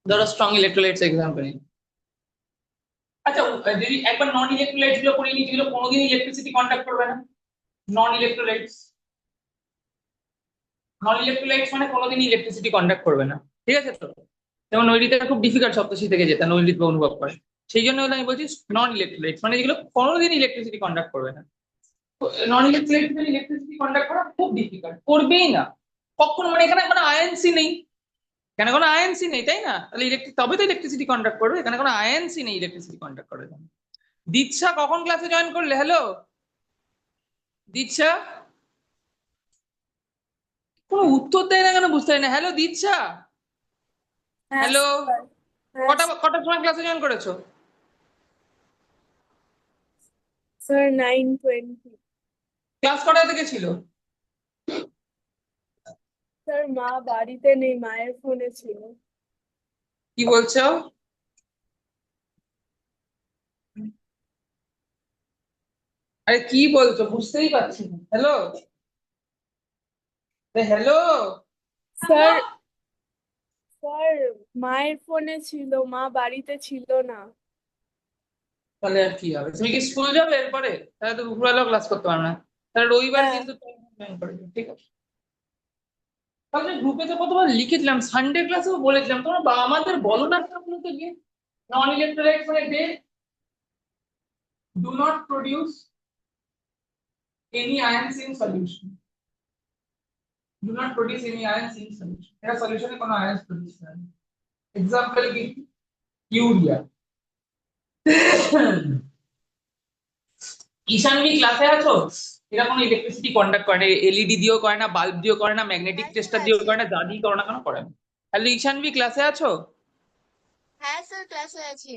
ধরো স্ট্রং ইলেকট্রোলাইটস এক্সাম্পল নিই। আচ্ছা যদি একবার নন ইলেকট্রোলাইটস গুলো পড়ে নিই, যেগুলো কোনোদিন ইলেকট্রিসিটি কন্ডাক্ট করবে না, নন ইলেকট্রোলাইটস। নন ইলেকট্রোলাইটস মানে কোনোদিন ইলেকট্রিসিটি কন্ডাক্ট করবে না, ঠিক আছে? তো যেমন নৈরিতে খুব ডিফিকাল্ট সপ্তর্ষি থেকে যেটা নৈরিত অনুভব করে, সেই জন্য আমি বলছি নন ইলেকট্রোলাইটস মানে যেগুলো কোনোদিন ইলেকট্রিসিটি কন্ডাক্ট করবে না। নন ইলেকট্রোলাইটস ইলেকট্রিসিটি কন্ডাক্ট করা খুব ডিফিকাল্ট, করবেই না কখনো। মানে এখানে কোনো আয়এনসি নেই, এখানে কোনো আয়এনসি নেই, তাই না? তাহলে তবে তো ইলেকট্রিসিটি কন্ডাক্ট করবে, এখানে কোনো আয়এনসি নেই ইলেকট্রিসিটি কন্ডাক্ট করার জন্য। দীক্ষা কখন ক্লাসে জয়েন করলে? হ্যালো দীক্ষা, কোনো উত্তর দেয় না কেন বুঝতে পারি না। হ্যালো দীক্ষা, হ্যালো, কটার সময় ক্লাসে জয়েন করেছো? স্যার 9:20। ক্লাস কটা থেকে ছিল? স্যার মা বাড়িতে নেই, মায়ের ফোনে ছিল। কি বলছো? আরে কি বলছো বুঝতেই পারছি না। হ্যালো হ্যালো, স্যার স্যার মায়ের ফোনে ছিল, মা বাড়িতে ছিল না। তাহলে আর কি হবে? তুমি কি স্কুল যাবে এরপরে? তাহলে তো দুপুরবেলাও ক্লাস করতে পারবে না। তাহলে রবিবার হ্যাঁ। কিন্তু জয়েন করে দিও, ঠিক আছে? তাহলে গ্রুপে তো কতবার লিখেছিলাম, সানডে ক্লাসেও বলেছিলাম, তোমরা আমাদের বলো না তো গিয়ে নন ইলেকট্রোলাইটস মানে they do not produce any ions in solution. Do not produce any ions in solution. এরা সলিউশনে কোনো আয়ন্স প্রডিউস করে না। এক্সাম্পল কি? ইউরিয়া। ঈশানবি ক্লাসে আছো? এরা কোনো ইলেকট্রিসিটি কন্ডাক্ট করে না, এলইডি দিয়েও করে না, বাল্ব দিয়েও করে না, ম্যাগনেটিক টেস্টার দিয়েও করে না, যা দিয়ে করো না কেন করে না। তাহলে ঈশানবি ক্লাসে আছো? হ্যাঁ স্যার ক্লাসে আছি।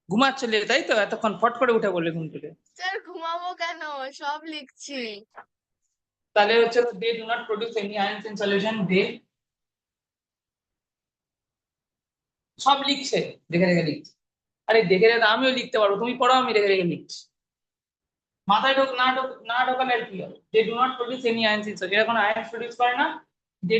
ঘুমাচ্ছিলে তাই তো? এতক্ষণ ফট করে উঠে বললে ঘুম থেকে। স্যার ঘুমাবো কেন, সব লিখছি। তাহলে হচ্ছে they do not produce any ions in solution, দে সব লিখছে, দেখে দেখে লিখছে। আরে দেখে দেখে আমিও লিখতে পারবো, তুমি পড়ো, আমি দেখে দেখে লিখছি। মাথায় না ঢোকালে আর কি হবে? They do not produce any ions in solution, এরা কোনো আয়ন্স প্রডিউস করে না। They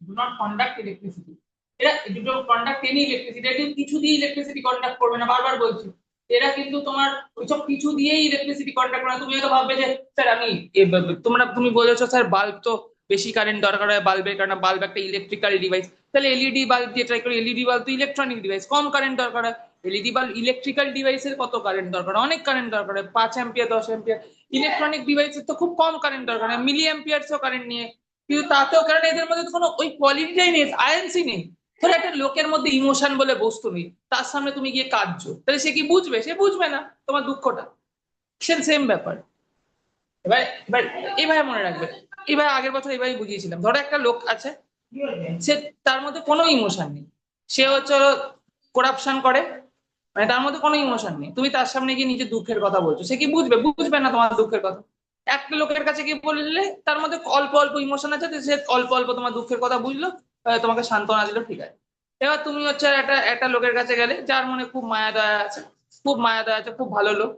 do not conduct electricity, এরা দুটো কন্ডাক্ট এনি ইলেকট্রিসিটি, এরা কিন্তু কিছু দিয়ে ইলেকট্রিসিটি কন্ডাক্ট করবে না, বারবার বলছি। এরা কিন্তু তোমার ওইসব কিছু দিয়েই ইলেকট্রিসিটি কন্ডাক্ট করে না। তুমি হয়তো ভাববে যে স্যার তুমি বলেছো স্যার বাল্ব তো বেশি কারেন্ট দরকার হয় বাল্বের, কারণ বাল্ব একটা ইলেকট্রিক্যাল ডিভাইস। তাহলে এলইডি বাল্ব দিয়ে ট্রাই করি, এলইডি বাল্ব তো ইলেকট্রনিক ডিভাইস, কম কারেন্ট দরকার হয়। এলইডি বাল্ব ইলেকট্রিক্যাল ডিভাইসের কত কারেন্ট দরকার? অনেক কারেন্ট দরকার হয়, 5 অ্যাম্পিয়ার 10 অ্যাম্পিয়ার। ইলেকট্রনিক ডিভাইসের তো খুব কম কারেন্ট দরকার হয়, মিলি অ্যাম্পিয়ারসও কারেন্ট নিয়ে। কিন্তু তাতেও কারণ এদের মধ্যে তো কোনো ওই কোয়ালিটিটাই নেই, আয়ন্সই নেই। ধরো একটা লোকের মধ্যে ইমোশন বলে বস্তু নেই, তার সামনে তুমি গিয়ে কাঁদছো, তাহলে সে কি বুঝবে? সে বুঝবে না তোমার দুঃখটা। সেম ব্যাপার। এবার এবার এইভাবে মনে রাখবে, এবার আগের বছর এবারই বুঝিয়েছিলাম। ধরো একটা লোক আছে, সে তার মধ্যে কোনো ইমোশন নেই, সে হচ্ছে করাপশন করে, মানে তার মধ্যে কোনো ইমোশন নেই। তুমি তার সামনে গিয়ে নিজের দুঃখের কথা বলছো, সে কি বুঝবে? বুঝবে না তোমার দুঃখের কথা। একটা লোকের কাছে গিয়ে বললে তার মধ্যে অল্প অল্প ইমোশন আছে, সে অল্প অল্প তোমার দুঃখের কথা বুঝলো, তোমাকে সান্ত্বনা দিল, ঠিক আছে। এবার তুমি হচ্ছে একটা লোকের কাছে গেলে যার মনে খুব মায়া দয়া আছে, খুব ভালো লোক,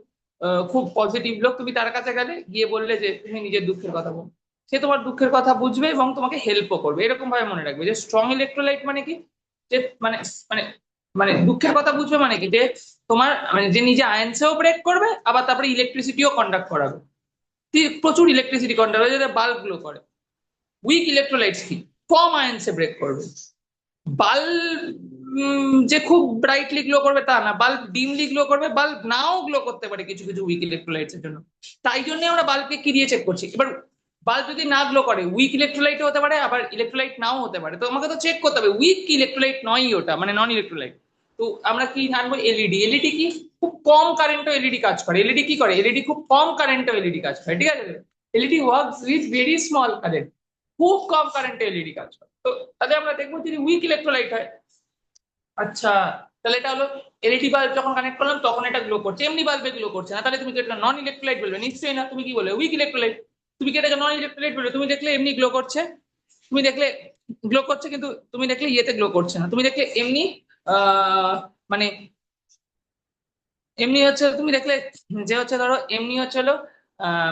খুব পজিটিভ লোক, তুমি তার কাছে গেলে গিয়ে বললে যে তুমি নিজের দুঃখের কথা বল, সে তোমার দুঃখের কথা বুঝবে এবং তোমাকে হেল্পও করবে। এরকম ভাবে মনে রাখবে যে স্ট্রং ইলেকট্রোলাইট মানে কি, যে মানে মানে মানে দুঃখের কথা বুঝবে মানে কি, যে তোমার মানে যে নিজে আয়নসেও ব্রেক করবে আবার তারপরে ইলেকট্রিসিটিও কন্ডাক্ট করাবে, প্রচুর ইলেকট্রিসিটি কন্ডাক্ট হয়, যাতে বাল্ব গুলো করে। উইক ইলেকট্রোলাইটস কি, কম আয়নসে ব্রেক করবে। বাল্ব যে খুব ব্রাইটলি গ্লো করবে তা না, বাল্ব ডিমলি গ্লো করবে, বাল্ব নাও গ্লো করতে পারে কিছু কিছু উইক ইলেকট্রোলাইটস এর জন্য। তাই জন্য আমরা বাল্বকে কি দিয়ে চেক করছি। এবার বাল্ব যদি না গ্লো করে, উইক ইলেকট্রোলাইটও হতে পারে আবার ইলেকট্রোলাইট নাও হতে পারে, তো আমাকে তো চেক করতে হবে উইক কি ইলেকট্রোলাইট নয় ওটা, মানে নন ইলেকট্রোলাইট। তো আমরা কি জানবো, এলইডি। এলইডি কি, খুব কম কারেন্টও এলইডি কাজ করে। এলইডি কি করে, এলইডি খুব কম কারেন্টও এলইডি কাজ করে, ঠিক আছে। LED works with very small current, খুব কম কারেন্টে এলইডি কাজ করে। তো তাহলে আমরা দেখবো যদি উইক ইলেকট্রোলাইট হয়, আচ্ছা তাহলে এটা হলো এলইডি বাল্ব যখন কানেক্ট করলাম তখন এটা গ্লো করছে, এমনি বাল্বে গ্লো করছে না, তাহলে তুমি এটা নন ইলেকট্রোলাইট বলবে? নিশ্চয়ই না। তুমি কি বলবে, উইক ইলেকট্রোলাইট। তুমি কি এটাকে নন ইলেকট্রোলাইট বলবে? তুমি দেখলে এমনি গ্লো করছে, তুমি দেখলে গ্লো করছে, কিন্তু তুমি দেখলে ইয়েতে গ্লো করছে না, তুমি দেখলে এমনি মানে এমনি হচ্ছে, তুমি দেখলে যে হচ্ছে ধরো এমনি হচ্ছে হলো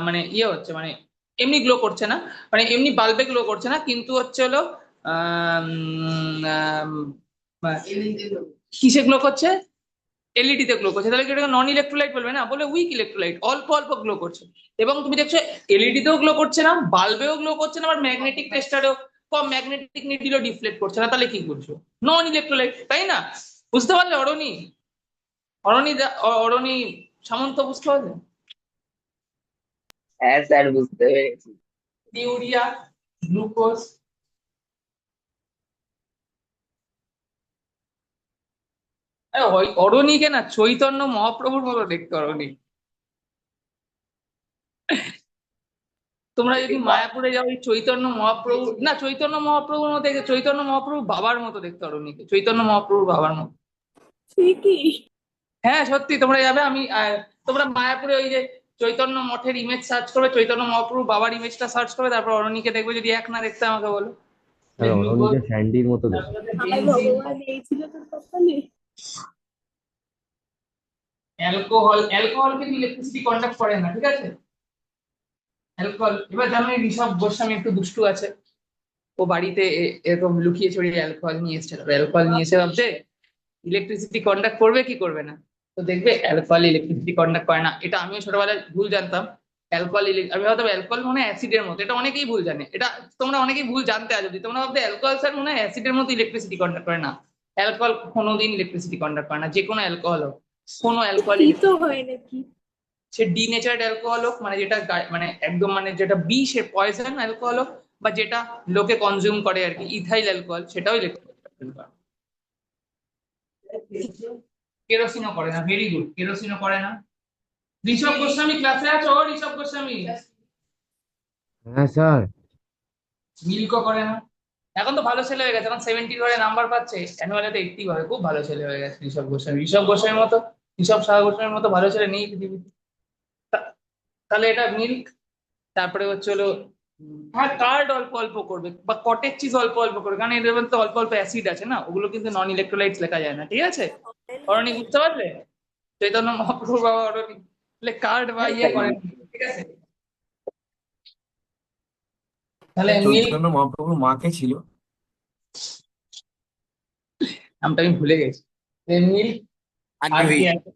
মানে ইয়ে হচ্ছে, মানে এমনি গ্লো করছে না, মানে এমনি বাল্বে গ্লো করছে না, কিন্তু হচ্ছে হলো কিসে গ্লো করছে, এলইডি তে গ্লো করছে। তাহলে কি এটাকে নন ইলেকট্রোলাইট বলবে না, বলে উইক ইলেকট্রোলাইট, অল্প অল্প গ্লো করছে। এবং তুমি দেখছো এলইডি তেও গ্লো করছে না, বাল্বেও গ্লো করছে না, আবার ম্যাগনেটিক টেস্টারেও কম, ম্যাগনেটিক নিডলও ডিফ্লেক্ট করছে না, তাহলে কি করছো, নন ইলেকট্রোলাইট, তাই না? বুঝতে পারলে অরণি? অরণি সামন্ত বুঝতে পারলে? হ্যাঁ স্যার, বুঝতে পেরেছি। ইউরিয়া, গ্লুকোজ, অরণিকে না চৈতন্য মহাপ্রভুর মতো দেখতে অরণি। তোমরা যদি মায়াপুরে যাও, ওই চৈতন্য মহাপ্রভু, না চৈতন্য মহাপ্রভুর মতো দেখতে, চৈতন্য মহাপ্রভু বাবার মতো দেখতে অরণিকে, চৈতন্য মহাপ্রভুর বাবার মতো। ঠিকই। হ্যাঁ সত্যি, তোমরা যাবে, আমি তোমরা মায়াপুরে ওই যে চৈতন্য মঠের ইমেজ সার্চ করবে, চৈতন্য মহাপ্রভু বাবার ইমেজটা সার্চ করবে, তারপর অরণিকে দেখবে। যদি এক না দেখতে আমাকে বলো। অরণিকে স্যান্ডির মতো দেখতে। আমার ভগবান এই ছিল তোর কপালে। অ্যালকোহল কিন্তু ইলেকট্রিসিটি কন্ডাক্ট করে না, ঠিক আছে। অ্যালকোহল, এবার জানো ঋষভ গোস্বামী একটু দুষ্টু আছে, ও বাড়িতে এরকম লুকিয়ে ছড়িয়ে অ্যালকোহল নিয়ে এসছে। অ্যালকোহল নিয়ে এসে ভাবছে ইলেকট্রিসিটি কন্ডাক্ট করবে কি করবে না, তো দেখবে অ্যালকোহল ইলেকট্রিসিটি কন্ডাক্ট করে না। এটা আমিও ছোটবেলায় ভুল জানতাম। অ্যালকোহল, আমি ভাবতাম অ্যালকোহল মনে হয় অ্যাসিডের মতো, এটা অনেকেই ভুল জানে, এটা তোমরা অনেকেই ভুল জানতে আজ অব্দি। তোমরা ভাবতে অ্যালকোহল স্যার মনে হয় অ্যাসিডের মতো ইলেকট্রিসিটি কন্ডাক্ট করে না, অ্যালকোহল কোনোদিন ইলেকট্রিসিটি কন্ডাক্ট করে না, যে কোনো অ্যালকোহল হোক, কোনো অ্যালকোহল। কি তো হয় নাকি? সে ডিনেচার্ড অ্যালকোহল হোক, মানে যেটা মানে একদম মানে যেটা বিষ, পয়জন অ্যালকোহল হোক, বা যেটা লোকে কনজিউম করে আর কি, ইথাইল অ্যালকোহল, সেটাও ইলেকট্রিসিটি করে। কেরোসিনও করে না, ভেরি গুড, কেরোসিনও করে না। ঋষভ গোস্বামী ক্লাসে আছো? ও ঋষভ গোস্বামী। হ্যাঁ স্যার। মিল্কও করে না। এখন তো ভালো ছেলে হয়ে গেছে, এখন 70 ঘরে নাম্বার পাচ্ছে, অ্যানুয়ালে তো 80 ঘরে, খুব ভালো ছেলে হয়ে গেছে ঋষভ গোস্বামী। ঋষভ গোস্বামীর মতো, ঋষভ শাহ গোস্বামীর মতো ভালো ছেলে নেই পৃথিবীতে। তাহলে এটা মিল্ক। তারপরে হচ্ছে হলো হ্যাঁ কার্ড অল্প অল্প করবে, বা কটেজ চিজ অল্প অল্প করবে, কারণ এদের মধ্যে অল্প অল্প অ্যাসিড আছে না, ওগুলো কিন্তু নন ইলেকট্রোলাইটস লেখা যায় না, ঠিক আছে। অরণি বুঝতে পারলে? চৈতন্য মহাপ্রভু বাবা অরণি কার্ড বা ইয়ে করেন, ঠিক আছে। তাহলে চৈতন্য মহাপ্রভুর মা কে ছিল? নামটা আমি ভুলে গেছি। মিল্ক আর কি আছে,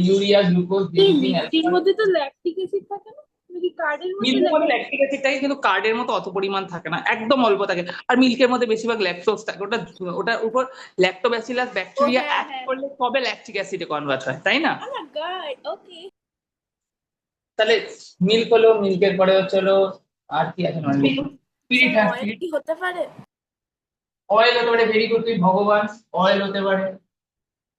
ইউরিয়া, গ্লুকোজ, মিষ্টির মধ্যে তো ল্যাকটিক অ্যাসিড থাকে না, নাকি কার্ডের মধ্যে? মিল্কের মধ্যে ল্যাকটিক অ্যাসিড থাকে, কিন্তু কার্ডের মতো অত পরিমাণ থাকে না, একদম অল্প থাকে। আর মিল্কের মধ্যে বেশিরভাগ ল্যাকটোজ থাকে, ওটার উপর ল্যাক্টোব্যাসিলাস ব্যাকটেরিয়া অ্যাড করলে তবে ল্যাকটিক অ্যাসিডে কনভার্ট হয়, তাই না? ওকে। তাহলে মিল্ক হলো, মিল্কের পরে হচ্ছে হলো আর কি আছে, স্পিরিট। হ্যাঁ কি হতে পারে? অয়েল হতে পারে, ভেরি গুড, তুই ভগবান। অয়েল হতে পারে,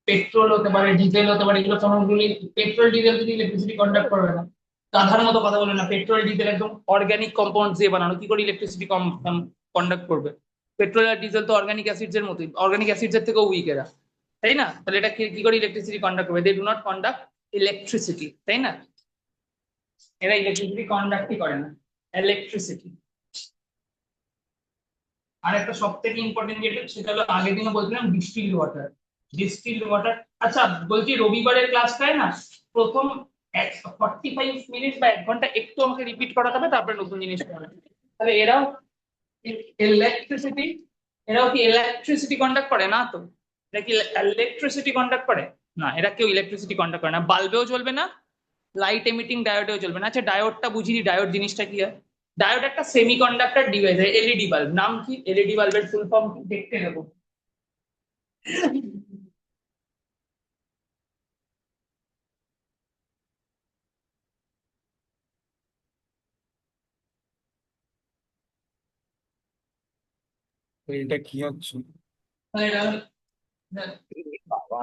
পেট্রোল হতে পারে, ডিজেল হতে পারে, এগুলো কোনগুলি, পেট্রোল ডিজেল যদি ইলেকট্রিসিটি কন্ডাক্ট করবে না। গাধার মতো কথা বলে না, পেট্রোল ডিজেল একদম অর্গানিক কম্পাউন্ড দিয়ে বানানো, কি করে ইলেকট্রিসিটি কন্ডাক্ট করবে? পেট্রোল আর ডিজেল তো অর্গানিক অ্যাসিডস এর মতোই, অর্গানিক অ্যাসিডস এর থেকেও উইক এরা, তাই না? তাহলে এটা কি করে ইলেকট্রিসিটি কন্ডাক্ট করবে? They do not conduct electricity, তাই না? এরা ইলেকট্রিসিটি কন্ডাক্টই করে না, ইলেকট্রিসিটি। আর একটা সব থেকে ইম্পর্টেন্ট যেটা, সেটা হলো আগের দিনে বলছিলাম ডিস্টিলড ওয়াটার। ডিস্টিলড ওয়াটার, আচ্ছা বলছি রবিবারের ক্লাসটায় না প্রথম 45 মিনিট বা 1 ঘন্টা একটু আমাকে রিপিট করাতে হবে, তারপরে নতুন জিনিস পড়াবে। তাহলে এরাও কি ইলেকট্রিসিটি কন্ডাক্ট করে না তো? এটা কি ইলেকট্রিসিটি কন্ডাক্ট করে না? এরা কেউ ইলেকট্রিসিটি কন্ডাক্ট করে না, বাল্বেও জ্বলবে না, লাইট এমিটিং ডায়োডেও জ্বলবে না। আচ্ছা ডায়োডটা বুঝিনি, ডায়োড জিনিসটা কি হয়? ডায়োড একটা সেমিকন্ডাক্টর ডিভাইস, এলইডি বাল্ব। নাম কি? এলইডি বাল্বের ফুল ফর্ম দেখতে দেবো। তো এটা কি হচ্ছে? বাবা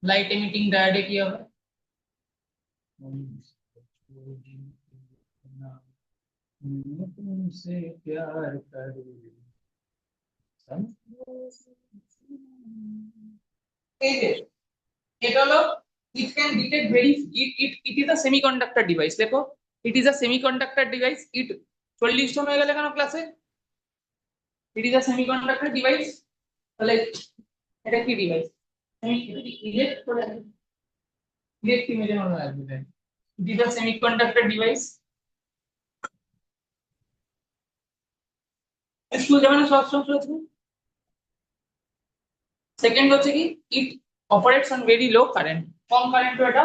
লাইট এমিটিং ডায়োডে কি হবে? तुमसे प्यार करूं। এই যে এটা হলো it can detect very it is a semiconductor device। দেখো it is a semiconductor device। it 40 জন হয়ে গেল কেন ক্লাসে? it is a semiconductor device। তাহলে এটা কি ডিভাইস? আমি ইলেক্ট করে ইলেক্ট ইমেজের মতো লাগবে। it is a semiconductor device। School যাবে না সব শুনেছি। সেকেন্ড হচ্ছে কি it operates on very low current. কম কারেন্টও এটা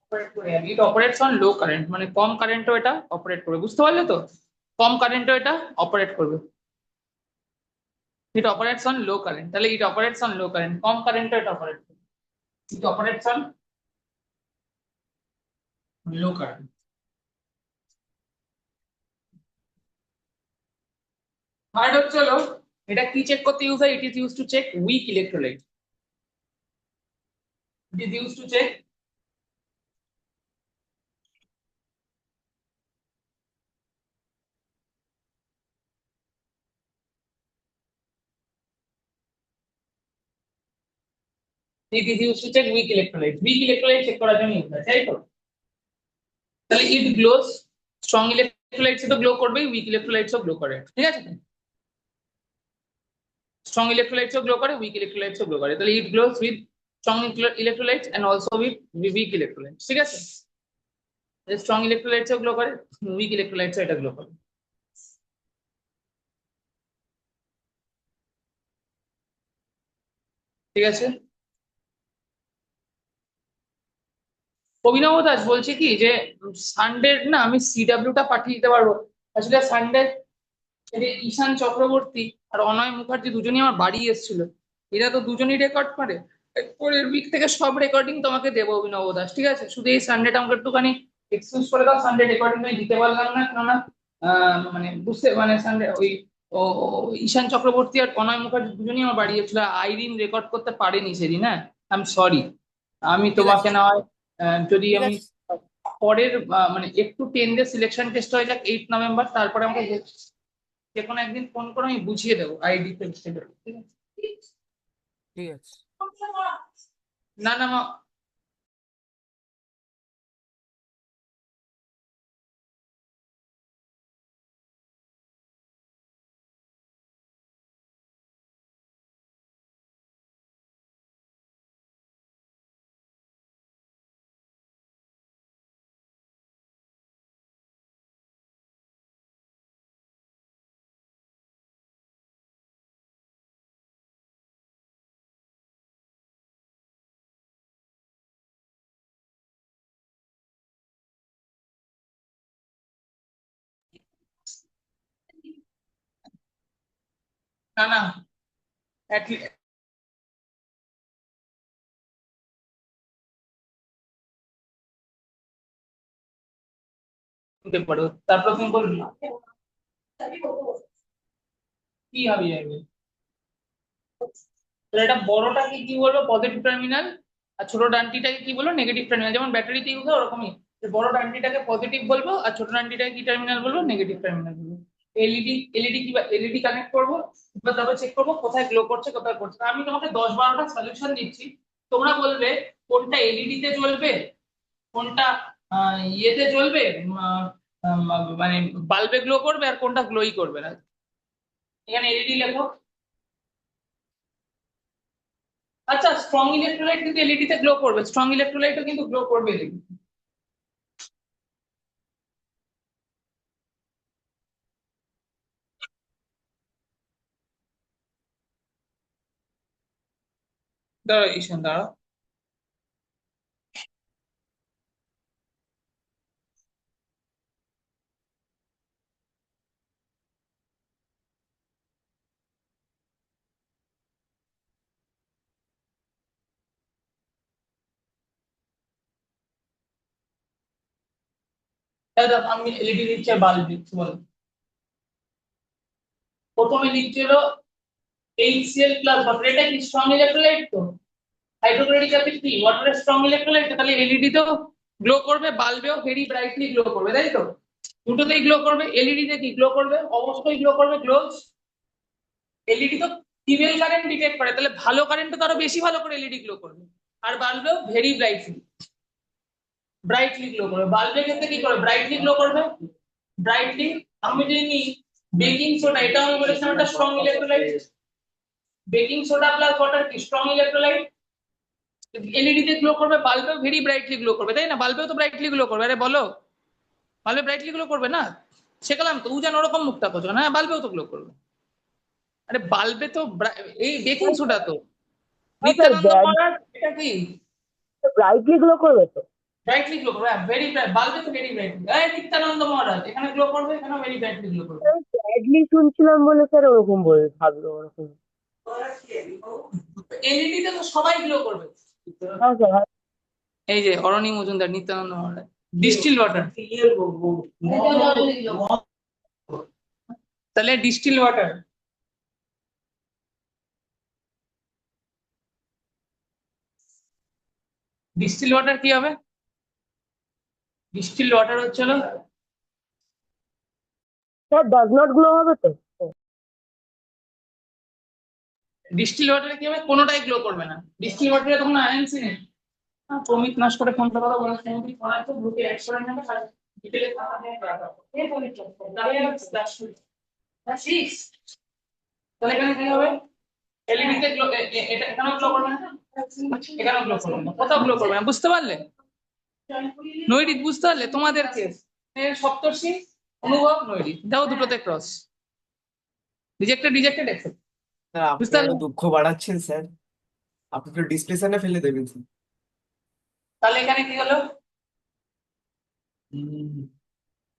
অপারেট করে যাবে। It operates on low current মানে কম কারেন্টও এটা অপারেট করবে। বুঝতে পারলে তো? কম কারেন্টও এটা অপারেট করবে। It operates on low current, তাহলে it operates on low current, কম কারেন্টও এটা অপারেট করবে। It operates on low current. Third হচ্ছে হলো এটা কি চেক করতে ইউজ হয়? It is use to check weak electrolyte. It is use to check it is used to check weak electrolyte। weak electrolyte চেক করার জন্য ইউজ হয়, তাই তো? তাহলে ইট গ্লোস, স্ট্রং ইলেকট্রোলাইটস তো গ্লো করবে, উইক ইলেকট্রোলাইটস ও গ্লো করে, ঠিক আছে? স্ট্রং ইলেকট্রোলাইটস ও গ্লো করে, উইক ইলেকট্রোলাইটস ও গ্লো করে। তাহলে it glows with strong electrolytes and also with weak electrolytes, ঠিক আছে? স্ট্রং ইলেকট্রোলাইটস ও গ্লো করে, উইক ইলেকট্রোলাইটস ও এটা গ্লো করে। ঠিক আছে? অভিনব দাস বলছে কি যে সানডে না আমি সিডাব্লিউটা পাঠিয়ে দিতে পারবো। আসলে সানডে ঈশান চক্রবর্তী আর অনয় মুখার্জি দুজনই আমার বাড়ি এসেছিল। এরা তো দুজনই রেকর্ড করে। পরের উইক থেকে সব রেকর্ডিং তোমাকে দেবো অভিনব দাস, ঠিক আছে? শুধু এই সানডেটা আমাকে একটুখানি এক্সকিউজ করে দাও। সানডে রেকর্ডিং আমি দিতে পারলাম না কেননা মানে বুঝতে মানে সানডে ওই ঈশান চক্রবর্তী আর অনয় মুখার্জি দুজনই আমার বাড়ি এসেছিল। আইরিন রেকর্ড করতে পারেনি সেদিন। হ্যাঁ আই এম সরি। আমি তোমাকে না হয় যদি ঠিক আমি আছে। পরের মানে একটু 10 ডে সিলেকশন টেস্ট হয়ে যাক 8 নভেম্বর, তারপরে আমাকে যে কোনো একদিন ফোন করে আমি বুঝিয়ে দেবো আইডি ঠিক আছে? ঠিক আছে। না না না না দিতে পারো, তারপর তুমি বলবি কি হবে এটা বড়টাকে কি বলবো পজিটিভ টার্মিনাল, আর ছোট ডানটিটাকে কি বলবো নেগেটিভ টার্মিনাল। যেমন ব্যাটারিতে ইউজ হয় ওরকমই, বড় ডানটিটাকে পজিটিভ বলবো আর ছোট ডানটিটাকে কি টার্মিনাল বলবো? নেগেটিভ টার্মিনাল বলবো। এলইডি কি এলইডি কানেক্ট করবো, তারপর চেক করবো কোথায় গ্লো করছে কোথায় করছে। আমি তোমাকে 10-12টা সলিউশন দিচ্ছি, তোমরা বলবে কোনটা এলইডি তে জ্বলবে, কোনটা ইয়েতে জ্বলবে মানে বাল্বে গ্লো করবে, আর কোনটা গ্লোই করবে না। এখানে এলইডি লেখো। আচ্ছা, স্ট্রং ইলেকট্রোলাইট কিন্তু এলইডি তে গ্লো করবে, স্ট্রং ইলেকট্রোলাইটও কিন্তু গ্লো করবে এলইডি। দাঁড়াও ঈশান, দাঁড়াও। দাদা আমি এলইডি দিচ্ছি আর বাল্ব দিচ্ছি, বলো। প্রথমে লিখছিল HCl প্লাস ওয়াটার, এটা কি স্ট্রং ইলেকট্রোলাইট তো? হাইড্রোক্লোরিক অ্যাসিড কি ওয়াটারের স্ট্রং ইলেকট্রোলাইট, তাহলে এলইডি তেও গ্লো করবে, বাল্বেও ভেরি ব্রাইটলি গ্লো করবে, তাই তো? দুটোতেই গ্লো করবে। এলইডি তে কি গ্লো করবে? অবশ্যই গ্লো করবে গ্লোজ। এলইডি তো ফিমেল কারেন্ট ডিটেক্ট করে, তাহলে ভালো কারেন্ট তো আরো বেশি ভালো করে এলইডি গ্লো করবে। আর বাল্বেও ভেরি ব্রাইটলি গ্লো করবে। বাল্বের ক্ষেত্রে কি করবে? ব্রাইটলি গ্লো করবে। ব্রাইটলি আমি যদি নিই বেকিং সোডা, এটা আমি বলেছিলাম একটা strong electrolyte. Baking soda plus water কি স্ট্রং ইলেকট্রোলাইট। এলইডি তে গ্লো করবে, বাল্বেও ভেরি ব্রাইটলি গ্লো করবে, তাই না? বাল্বেও তো ব্রাইটলি গ্লো করবে, আরে বলো। বাল্বে ব্রাইটলি গ্লো করবে না? শেখালাম তো, উজান ওরকম মুখটা করছো না, বাল্বেও তো গ্লো করবে। আরে বাল্বে তো এই বেকিং সোডা তো নিত্যানন্দ মহারাজ, এটা কি ব্রাইটলি গ্লো করবে তো? ব্রাইটলি গ্লো করবে, ভেরি ব্রাইট। বাল্বে তো ভেরি ব্রাইটলি। এই নিত্যানন্দ মহারাজ এখানে গ্লো করবে, এখানে ভেরি ব্রাইটলি গ্লো করবে। ব্রাইটলি শুনছিলাম বলে স্যার ওরকম বলে ভাবলো ওরকম। এলইডি তে তো সবাই গ্লো করবে। হ্যাঁ স্যার। এই যে অরণি মজুমদার, নিত্যানন্দ মহারাজ, ডিস্টিল ওয়াটার, তাহলে ডিস্টিল ওয়াটার। ডিস্টিল ওয়াটার কি হবে? ডিস্টিল ওয়াটার হচ্ছে না, স্যার ডাজ নট গ্লো হবে তো? ডিস্টিল ওয়াটারে কি হবে? কোনোটাই গ্লো করবে না। ডিস্টিল ওয়াটারে তখন আয়নসি নেই। প্রমিত নাশ করে ফোনটা কথা বলার সময় কি ফোন তো গ্রুপে অ্যাড করে নেবে, আর ডিটেইলে কথা বলে রাখা এই বলি তো তাহলে স্ল্যাশ সিক্স। তাহলে এখানে কি হবে? এলইডি তে গ্লো, এটা এখানেও গ্লো করবে না, এখানেও গ্লো করবে না, কোথাও গ্লো করবে না। বুঝতে পারলে নৈরিত? বুঝতে পারলে তোমাদের কেস সপ্তর্ষি অনুভব নৈরিত, দাও দুটোতে cross. Rejected rejected accept. Sir আপনি বুঝতে পারলে? আরো দুঃখ বাড়াচ্ছেন স্যার, আপনি তো ডিসপ্লেশনে ফেলে দেবেন স্যার। তাহলে এখানে কি হলো?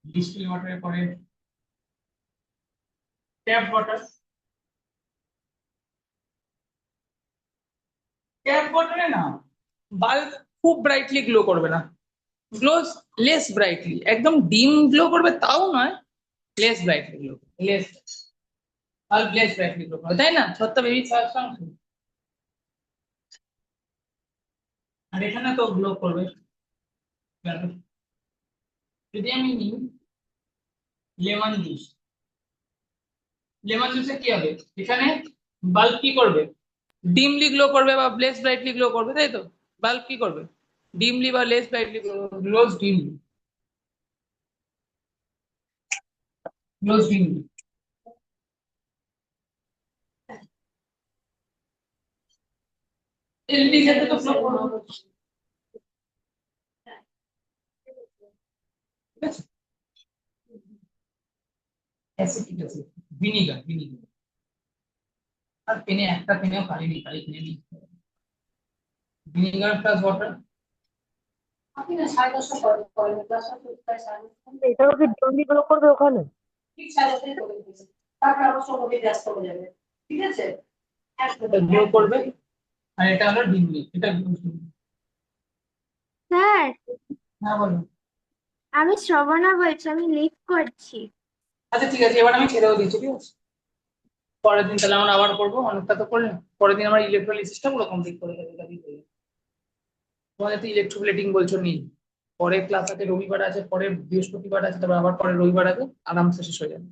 ডিস্টিল ওয়াটারের পরে ট্যাপ ওয়াটার। ট্যাপ ওয়াটারে না বাল্ব খুব ব্রাইটলি গ্লো করবে না, গ্লোজ লেস ব্রাইটলি, একদম ডিম গ্লো করবে তাও নয়, less brightly glow, less bulb less brightly glow করবে, তাই না? সত্য বেবি সঙ্গে। আর এখানে তো গ্লো করবে। যদি আমি নিই লেমন জুস, লেমন জুসে কি হবে? এখানে বাল্ব কি করবে? ডিমলি গ্লো করবে বা লেস ব্রাইটলি গ্লো করবে, তাই তো? বাল্ব কি করবে? ডিমলি বা less brightly glows dimly, glows dimly. LED ক্ষেত্রে তো গ্লো করবে, ঠিক আছে? Acetic acid, vinegar, vinegar. আর পেনে একটা পেনেও খালি নেই, খালি পেনে নেই। Vinegar plus water. আপনি না 10:30 পরে করেন, 10:30 প্রায় 10:30 এটাও কি জলদি গ্লো করবে ওখানে? ঠিক 10:30 করে দিয়েছে। তারপর আবার সবাই ব্যস্ত হয়ে যাবে, ঠিক আছে? এটা গ্লো করবে, আর এটা হলো ডিমলি, এটা স্যার হ্যাঁ বলো। আমি শ্রবণা বলছি, আমি লিভ করছি। আচ্ছা ঠিক আছে, এবার আমি ছেড়েও দিচ্ছি, ঠিক আছে? পরের দিন তাহলে আমরা আবার করবো, অনেকটা তো করলাম। পরের দিন আমরা ইলেকট্রোলাইসিসটা পুরো কমপ্লিট করে দেবো। তোমাদের তো ইলেকট্রোপ্লেটিং বলছো নেই, পরের ক্লাস আছে রবিবার আছে, পরে বৃহস্পতিবার আছে, তারপর আবার পরে রবিবার আছে, আরামসে শেষ হয়ে যাবে।